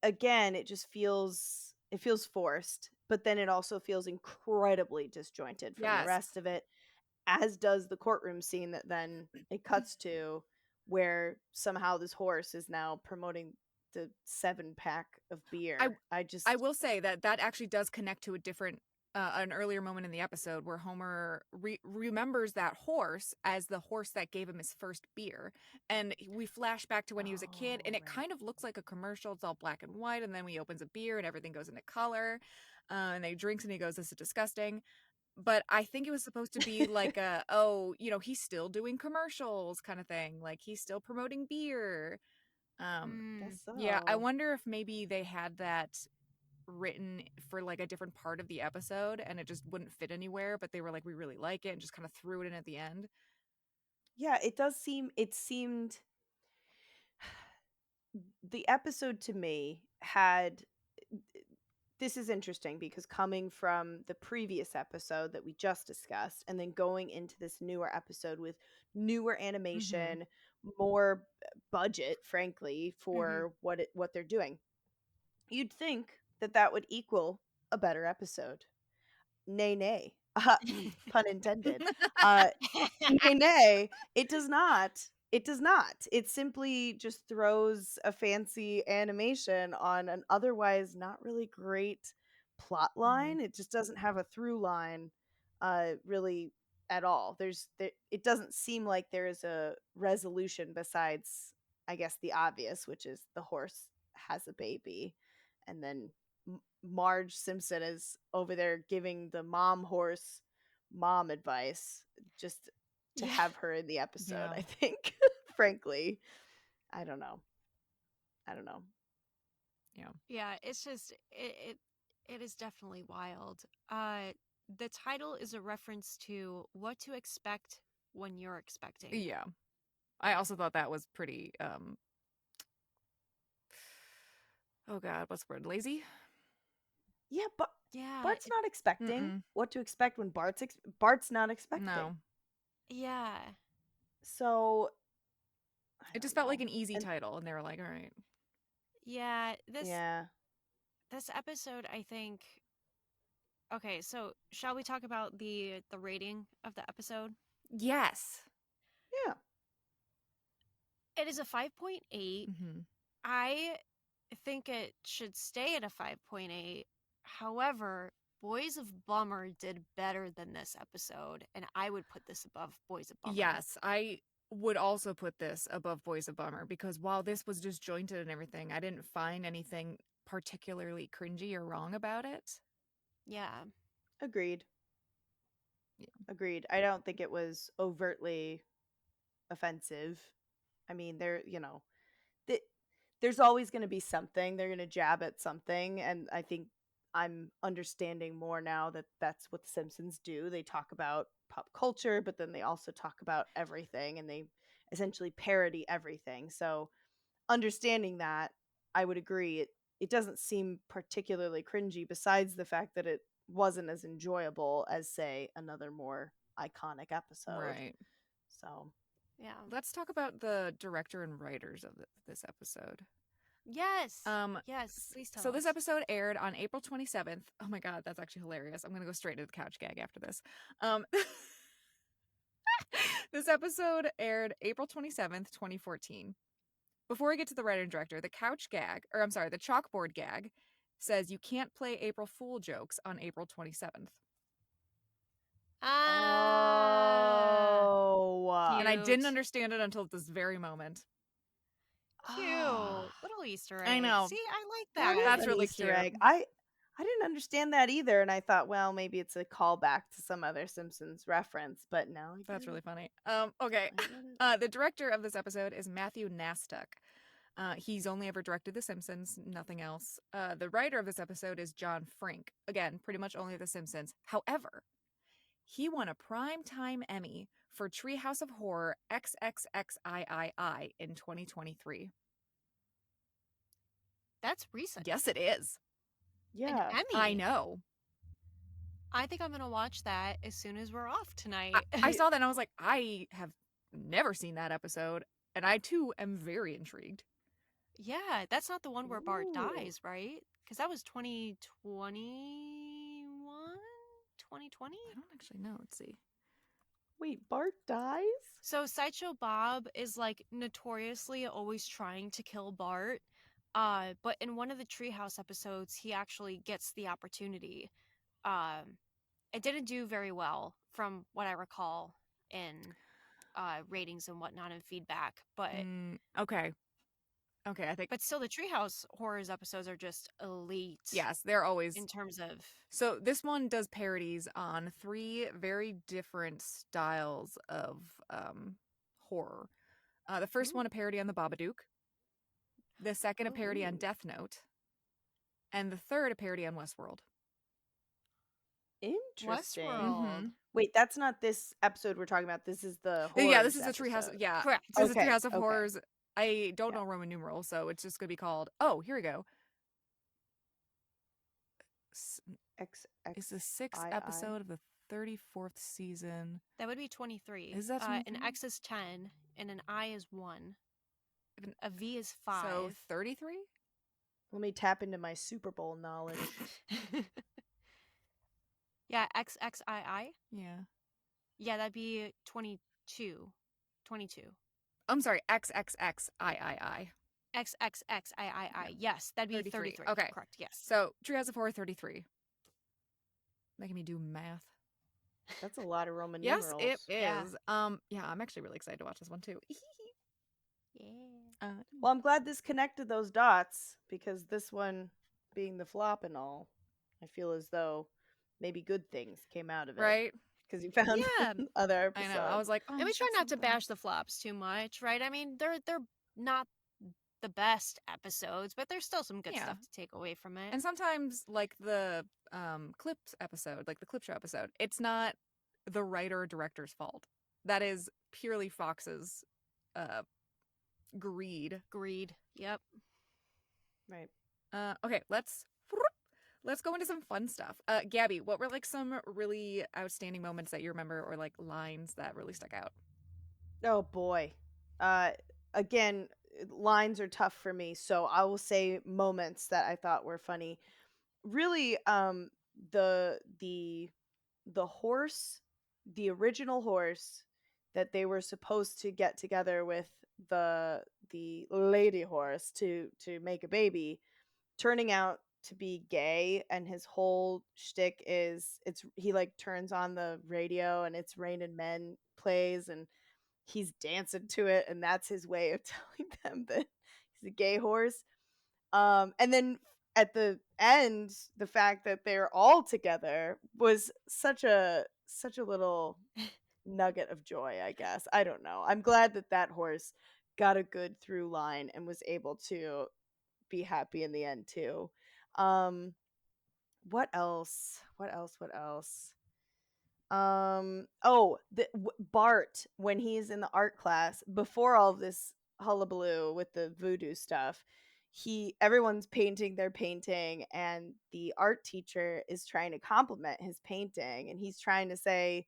again, it feels forced, but then it also feels incredibly disjointed from the Yes. rest of it, as does the courtroom scene that then it cuts to, where somehow this horse is now promoting the 7-pack of beer. I will say that actually does connect to a different an earlier moment in the episode where Homer remembers that horse as the horse that gave him his first beer. And we flash back to when he was a kid, and it right. kind of looks like a commercial. It's all black and white, and then he opens a beer and everything goes into color. And he drinks and he goes, "This is disgusting." But I think it was supposed to be like he's still doing commercials kind of thing. Like he's still promoting beer. Guess Yeah, I so. wonder if maybe they had that written for like a different part of the episode and it just wouldn't fit anywhere, but they were like, we really like it and just kind of threw it in at the end. Yeah, it seemed the episode to me had this is interesting because coming from the previous episode that we just discussed and then going into this newer episode with newer animation, more budget frankly for what they're doing. You'd think that that would equal a better episode. Nay, nay. Pun intended. Uh, nay, nay. It does not. It does not. It simply just throws a fancy animation on an otherwise not really great plot line. It just doesn't have a through line, really at all. It doesn't seem like there is a resolution besides, I guess, the obvious, which is the horse has a baby, and then Marge Simpson is over there giving the mom horse mom advice just to Yeah. have her in the episode, Yeah. I think. Frankly, I don't know. Yeah. Yeah, it's just it is definitely wild. The title is a reference to what to expect when you're expecting. Yeah. I also thought that was pretty oh god, what's the word? Lazy? Yeah, but Yeah, Bart's not expecting Mm-mm. what to expect when Bart's not expecting. No. yeah, So I It just don't felt like know. an easy And title and they were like, all right. yeah. This yeah. this episode, I think. Okay, so shall we talk about the rating of the episode? Yes. Yeah. It is a 5.8. Mm-hmm. I think it should stay at a 5.8. However, Boys of Bummer did better than this episode, and I would put this above Boys of Bummer. Yes, I would also put this above Boys of Bummer because while this was disjointed and everything, I didn't find anything particularly cringy or wrong about it. Yeah. Agreed. Yeah. Agreed. I don't think it was overtly offensive. I mean, th- there's always going to be something. They're going to jab at something, and I think I'm understanding more now that that's what the Simpsons do. They talk about pop culture, but then they also talk about everything, and they essentially parody everything. So, understanding that, I would agree it doesn't seem particularly cringy besides the fact that it wasn't as enjoyable as say another more iconic episode. Right. So, Yeah. Let's talk about the director and writers of this episode. Yes. Um, Yes, please tell So us. this episode aired on April 27th. Oh my god, that's actually hilarious. I'm going to go straight to the couch gag after this. Um, this episode aired April 27th, 2014. Before we get to the writer and director, the the chalkboard gag says you can't play April Fool jokes on April 27th. Ah, oh, And I didn't cute. understand it until this very moment. Cute. ah, Little Easter egg. I know. See, I like that that. is That's an really Easter cute. egg. I didn't understand that either, and I thought, well, maybe it's a callback to some other Simpsons reference, but now I That's get really it. funny. Okay. I get it. The director of this episode is Matthew Nastuk. He's only ever directed The Simpsons, nothing else. The writer of this episode is John Frink. Again, pretty much only The Simpsons. However, he won a Primetime Emmy for Treehouse of Horror XXXIII in 2023. That's recent. Yes, it is. An Yeah. Emmy. I know. I think I'm gonna watch that as soon as we're off tonight. I saw that and I was like, I have never seen that episode. And I too am very intrigued. Yeah, that's not the one where Bart Ooh. dies, right? Because that was 2020? I don't actually know. Let's see. Wait, Bart dies? So Sideshow Bob is like notoriously always trying to kill Bart. But in one of the Treehouse episodes, he actually gets the opportunity. it didn't do very well from what I recall in ratings and whatnot and feedback. But Okay. Okay, I think but still, the Treehouse Horrors episodes are just elite. yes, they're always in terms of. So this one does parodies on 3 very different styles of horror. The first one, a parody on the Babadook. The second, a parody on Ooh. Death Note. And the third, a parody on Westworld. Interesting. Westworld. Wait, that's not this episode we're talking about. This is the horrors Yeah, this is the Treehouse. episode. Yeah, Correct. this is the Okay, Treehouse of okay. Horrors. I don't Yeah. know Roman numeral, so it's just gonna be called. Oh, here we go. It's the 6th XXII. episode of the 34th season. That would be 23. Is that An 23? X is 10 and an I is 1. A V is 5. So 33? Let me tap into my Super Bowl knowledge. Yeah, XXII. Yeah. Yeah, that'd be 22. 22. I'm sorry, XXXIII. XXXIII. Yes, that'd be 33. Okay. Correct, yes. So Treehouse of Horror 33. Making me do math. That's a lot of Roman Yes, numerals. it is. Yeah. Yeah, I'm actually really excited to watch this one too. Yeah. Well, I'm glad this connected those dots because this one being the flop and all, I feel as though maybe good things came out of it. Right? Because you found Yeah. other I episodes. know. I was like, oh, And we try that's not so to fun. bash the flops too much, right? I mean, they're not the best episodes, but there's still some good Yeah. stuff to take away from it. And sometimes, like the clips episode, like the clip show episode, it's not the writer or director's fault. That is purely Fox's greed. Greed. Yep. Right. Okay, let's go into some fun stuff. Gabby, what were like some really outstanding moments that you remember, or like lines that really stuck out? Oh boy. Again, lines are tough for me, so I will say moments that I thought were funny. Really, the horse, the original horse that they were supposed to get together with the lady horse to make a baby, turning out to be gay, and his whole shtick is he like turns on the radio and It's Raining Men plays and he's dancing to it, and that's his way of telling them that he's a gay horse. And then at the end, the fact that they're all together was such a little nugget of joy, I guess. I don't know. I'm glad that that horse got a good through line and was able to be happy in the end too. What else? What else? What else? Bart, when he's in the art class before all this hullabaloo with the voodoo stuff, everyone's painting their painting and the art teacher is trying to compliment his painting and he's trying to say,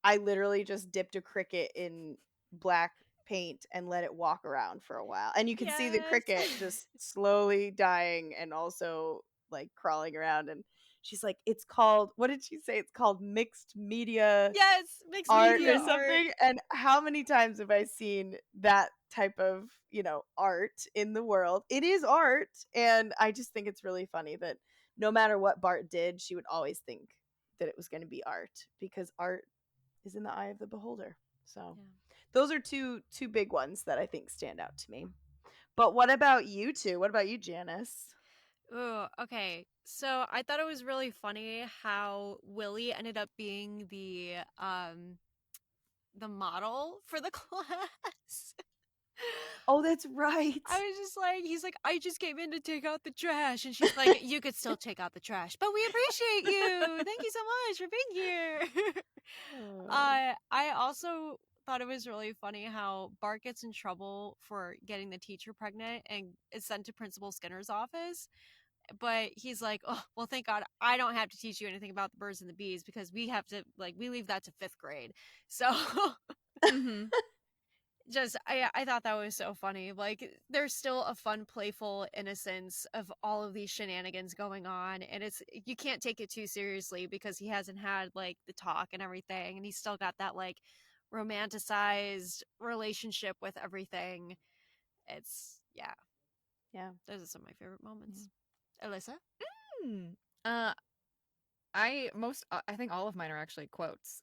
I literally just dipped a cricket in black paint and let it walk around for a while, and you can see the Yes. cricket just slowly dying and also like crawling around. And she's like, it's called, what did she say, it's called mixed media Yes, mixed art media or something. And how many times have I seen that type of art in the world? It is art, and I just think it's really funny that no matter what Bart did, she would always think that it was going to be art, because art is in the eye of the beholder. So those are two big ones that I think stand out to me. But what about you two? What about you, Janice? Ooh, okay. So I thought it was really funny how Willie ended up being the model for the class. Oh, that's right. I was just like, he's like, I just came in to take out the trash. And she's like, you could still take out the trash, but we appreciate you. Thank you so much for being here. I also thought it was really funny how Bart gets in trouble for getting the teacher pregnant and is sent to Principal Skinner's office. But he's like, oh, well, thank God I don't have to teach you anything about the birds and the bees because we have to, like, we leave that to 5th grade. So Mm-hmm. just I thought that was so funny. Like, there's still a fun, playful innocence of all of these shenanigans going on, and you can't take it too seriously because he hasn't had like the talk and everything, and he's still got that like romanticized relationship with everything. It's yeah, those are some of my favorite moments. Alyssa? Uh I think all of mine are actually quotes.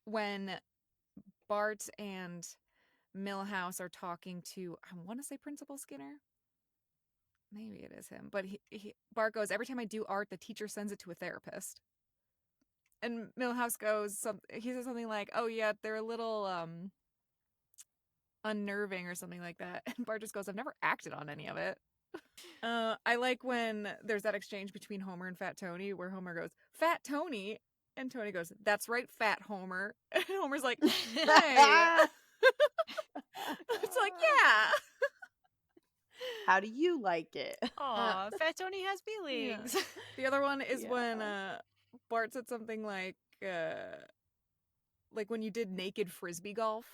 When Bart and Milhouse are talking to, I want to say Principal Skinner. Maybe it is him, but Bart goes, every time I do art, the teacher sends it to a therapist. And Milhouse goes, he says something like, "Oh yeah, they're a little unnerving" or something like that. And Bart just goes, "I've never acted on any of it." I like when there's that exchange between Homer and Fat Tony where Homer goes, "Fat Tony," and Tony goes, "That's right, Fat Homer." And Homer's like, "Hey." It's like, yeah. How do you like it? Aw, Fat Tony has Yeah. feelings. The other one is Yeah. when Bart said something like when you did naked frisbee golf.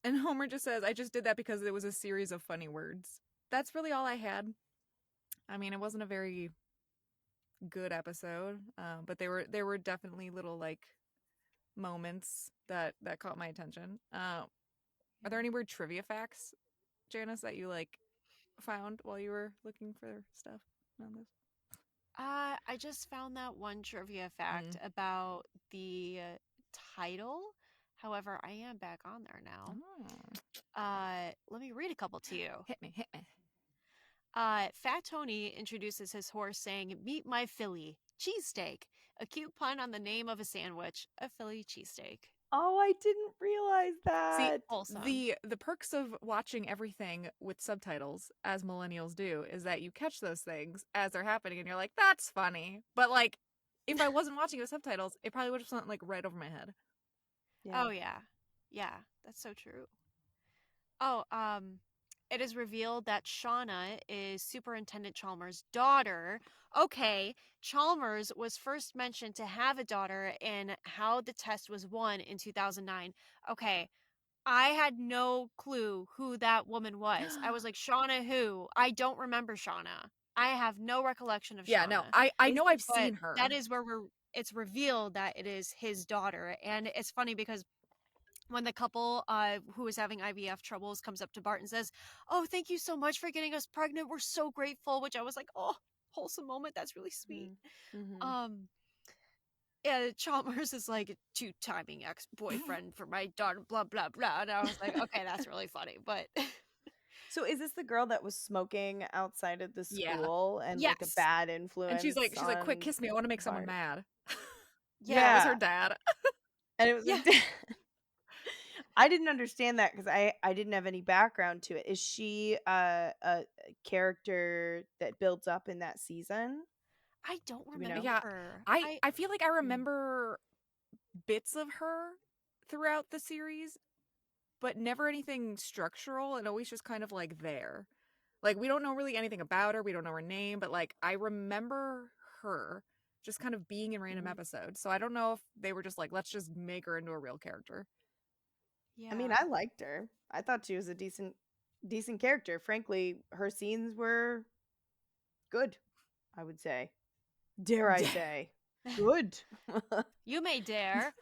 And Homer just says, "I just did that because it was a series of funny words." That's really all I had. I mean, it wasn't a very good episode, but there were definitely little like moments that caught my attention. Are there any weird trivia facts, Janice, that you like found while you were looking for stuff on this? I just found that one trivia fact about the title. However, I am back on there now. Let me read a couple to you. Hit me. Fat Tony introduces his horse saying, "Meet my filly, cheesesteak," a cute pun on the name of a sandwich, a Philly cheesesteak. Oh, I didn't realize See, that. Wholesome. the perks of watching everything with subtitles, as millennials do, is that you catch those things as they're happening, and you're like, "That's funny." But like, if I wasn't watching with subtitles, it probably would have went like right over my head. Yeah. Oh yeah. Yeah, that's so true. Oh, it is revealed that Shauna is Superintendent Chalmers' daughter. Okay, Chalmers was first mentioned to have a daughter in How the Test Was Won in 2009. Okay, I had no clue who that woman was. I was like, Shauna who? I don't remember Shauna. I have no recollection of Yeah, no, Shauna. I know I've But seen her. that is where it's revealed that it is his daughter. And it's funny because when the couple who is having IVF troubles comes up to Bart and says, "Oh, thank you so much for getting us pregnant. We're so grateful," which I was like, "Oh, wholesome moment. That's really sweet." Mm-hmm. Yeah, Chalmers is like two-timing ex-boyfriend for my daughter, blah blah blah. And I was like, okay, that's really funny. But So is this the girl that was smoking outside of the Yeah. school and like a yes. bad And influence? she's like, "Quick, kiss me. I want to make someone Bart? mad." Yeah. That was her Yeah. dad. And it was Yeah. I didn't understand that because I didn't have any background to it. Is she a character that builds up in that season? I don't Do we know? remember Yeah, her. I feel like I remember bits of her throughout the series, but never anything structural, and always just kind of like there. Like, we don't know really anything about her. We don't know her name, but like I remember her just kind of being in random Mhm. episodes. So I don't know if they were just like, let's just make her into a real character. Yeah. I mean, I liked her. I thought she was a decent character. Frankly, her scenes were good, I would say. Dare I say. Good. You may dare.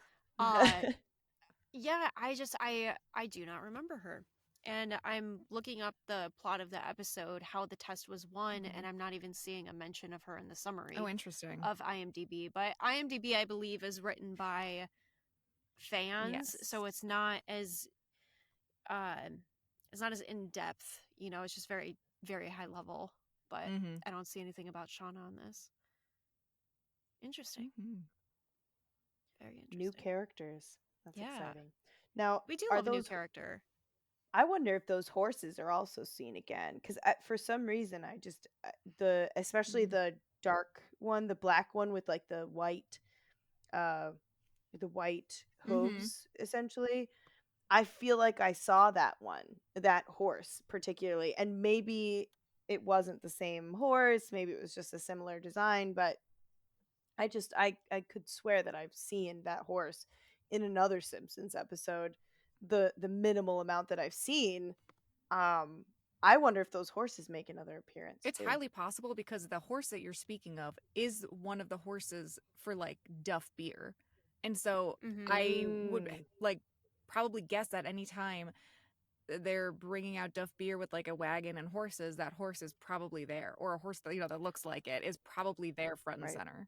Yeah, I do not remember her. And I'm looking up the plot of the episode, How the Test Was Won, and I'm not even seeing a mention of her in the summary Oh, interesting. of IMDb. But IMDb, I believe, is written by fans, Yes. so it's not as uh it's not as in depth. You know, it's just very, very high level. But I don't see anything about Shauna on this. Interesting. Very interesting. New characters. That's Yeah. exciting. Now, We do are love a new those character. I wonder if those horses are also seen again because for some reason I just especially the dark one, the black one with like uh the white hooves essentially. I feel like I saw that horse particularly, and maybe it wasn't the same horse, maybe it was just a similar design, but I could swear that I've seen that horse in another Simpsons episode. The minimal amount that I've seen, I wonder if those horses make another appearance It's too. highly possible because the horse that you're speaking of is one of the horses for like Duff beer. And so I would like probably guess that anytime they're bringing out Duff beer with like a wagon and horses, that horse is probably there, or a horse that that looks like it is probably there front and Right. center.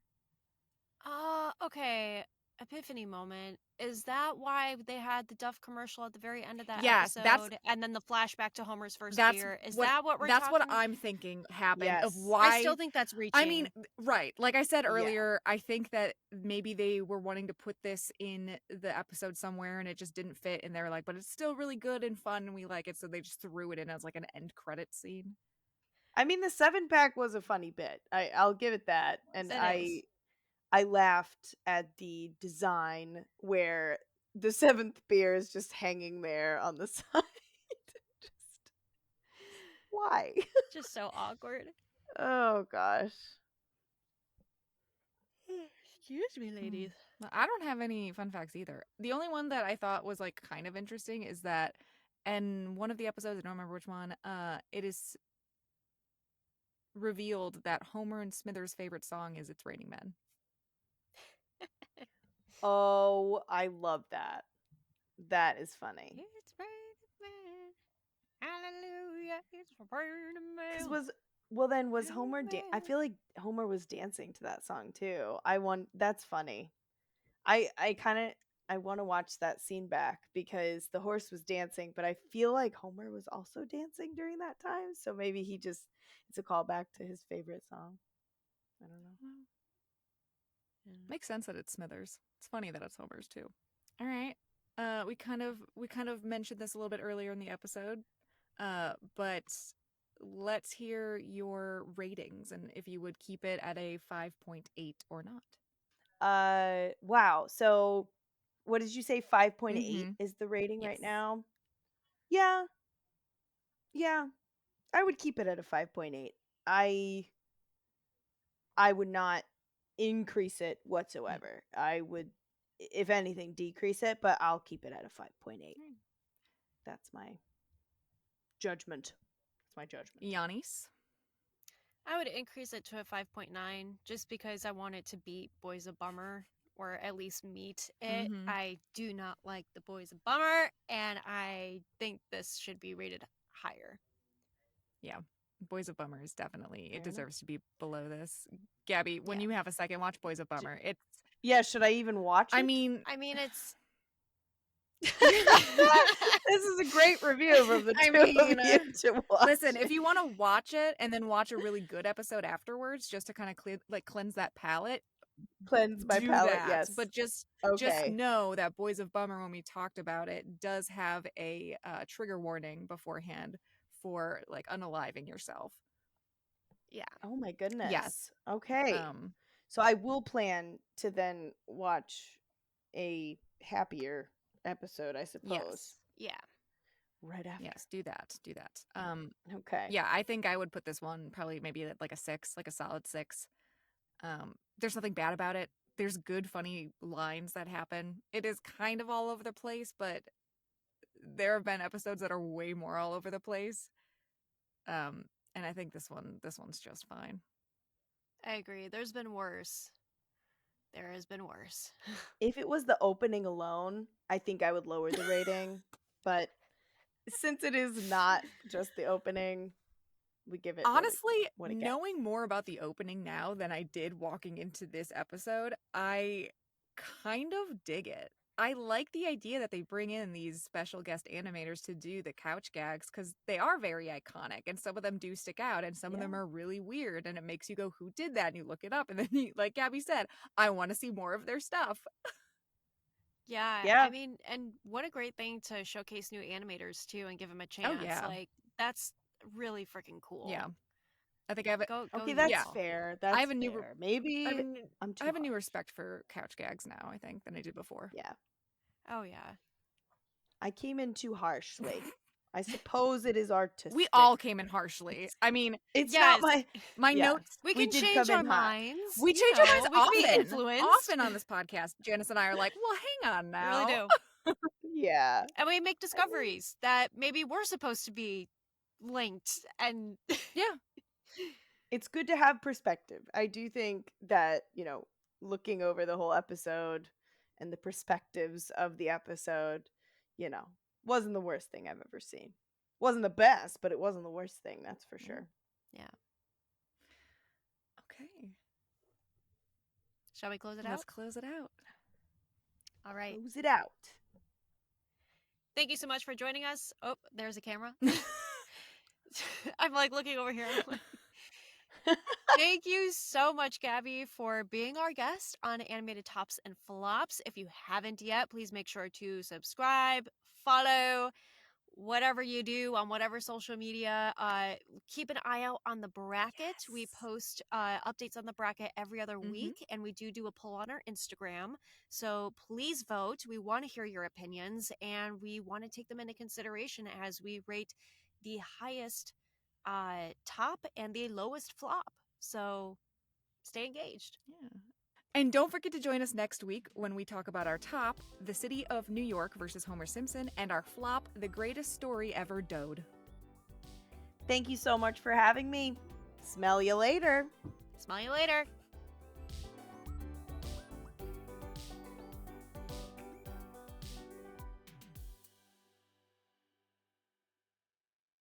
Okay, epiphany moment. Is that why they had the Duff commercial at the very end of that Yes, episode, and then the flashback to Homer's first that's beer? Is what that what we're that's what talking? I'm thinking happened of Yes. I still why. think that's I mean, reaching. right. Like I said Yeah. earlier, I think that maybe they were wanting to put this in the episode somewhere and it just didn't fit. And they were like, but it's still really good and fun and we like it. So they just threw it in as like an end credit scene. I mean, the 7-pack was a funny bit. I'll give it that. And It is. I laughed at the design where the 7th beer is just hanging there on the side. Just why? Just so awkward. Oh gosh. Excuse me, ladies. I don't have any fun facts either. The only one that I thought was like kind of interesting is that in one of the episodes, I don't remember which one, it is revealed that Homer and Smithers' favorite song is It's Raining Men. Oh, I love that. That is funny. It's raining man. Hallelujah. It's raining man. Cuz was Homer I feel like Homer was dancing to that song too. That's funny. I kind of I want to watch that scene back because the horse was dancing, but I feel like Homer was also dancing during that time, so maybe it's a callback to his favorite song. I don't know. Makes sense that it's Smithers. It's funny that it's Homer's too. All right. We kind of mentioned this a little bit earlier in the episode. But let's hear your ratings and if you would keep it at a 5.8 or not. Wow. So what did you say 5.8 Mm-hmm. is the rating right Yes. now? Yeah. Yeah. I would keep it at a 5.8. I would not increase it whatsoever. I would, if anything, decrease it, but I'll keep it at a 5.8. That's my judgment. That's my judgment. Yanis. I would increase it to a 5.9 just because I want it to beat Boys a Bummer or at least meet it. Mm-hmm. I do not like the Boys a Bummer and I think this should be rated higher. Yeah. Boys of Bummer is definitely, Fair it enough. deserves to be below this. Gabby, when Yeah. you have a second, watch Boys of Bummer. It's, Yeah, should I even watch it? I mean, it's this is a great review from the I two of mean, you to watch. listen, if you want to watch it and then watch a really good episode afterwards, just to kind of cleanse that palate, cleanse my do palate, that. yes. But just Okay. know that Boys of Bummer, when we talked about it, does have a trigger warning beforehand for like unaliving yourself. Yeah. Oh my goodness. Yes. Okay. So I will plan to then watch a happier episode, I suppose. Yes. Yeah. Right after. Yes, do that. Do that. Okay. Yeah, I think I would put this one probably maybe at like a 6, like a solid 6. There's nothing bad about it. There's good, funny lines that happen. It is kind of all over the place, but there have been episodes that are way more all over the place. And I think this one's just fine. I agree. There's been worse. There has been worse. If it was the opening alone, I think I would lower the rating. But since it is not just the opening, we give it Honestly, what it gets. knowing more about the opening now than I did walking into this episode, I kind of dig it. I like the idea that they bring in these special guest animators to do the couch gags because they are very iconic and some of them do stick out and some of them are really weird and it makes you go, who did that? And you look it up and then you, like Gabby said, I want to see more of their stuff. Yeah. I mean, and what a great thing to showcase new animators too and give them a chance. Oh, yeah. Like, that's really freaking cool. Yeah. I think I have okay, that's fair. That's I have a new fair. Maybe I have a new respect for couch gags now, I think, than I did before. Yeah. Oh yeah. I came in too harshly. I suppose it is artistic. We all came in harshly. I mean, it's not my notes. We can change our minds. We change our minds we often. Can be influenced. Often on this podcast, Janice and I are like, well, hang on now. We really do. Yeah. And we make discoveries that maybe we're supposed to be linked and yeah. It's good to have perspective. I do think that, looking over the whole episode and the perspectives of the episode, wasn't the worst thing I've ever seen. Wasn't the best, but it wasn't the worst thing, that's for sure. Yeah. Okay. Shall we close it Let's out? close it out. All right. Close it out. Thank you so much for joining us. Oh, there's a camera. I'm like looking over here. Thank you so much, Gabby, for being our guest on Animated Tops and Flops. If you haven't yet, please make sure to subscribe, follow, whatever you do on whatever social media. Keep an eye out on the bracket. Yes. We post updates on the bracket every other Mhm. week, and we do a poll on our Instagram. So please vote. We want to hear your opinions, and we want to take them into consideration as we rate the highest top and the lowest flop. So stay engaged. Yeah. And don't forget to join us next week when we talk about our top, The City of New York versus Homer Simpson, and our flop, The Greatest Story Ever Doed. Thank you so much for having me. Smell you later. Smell you later.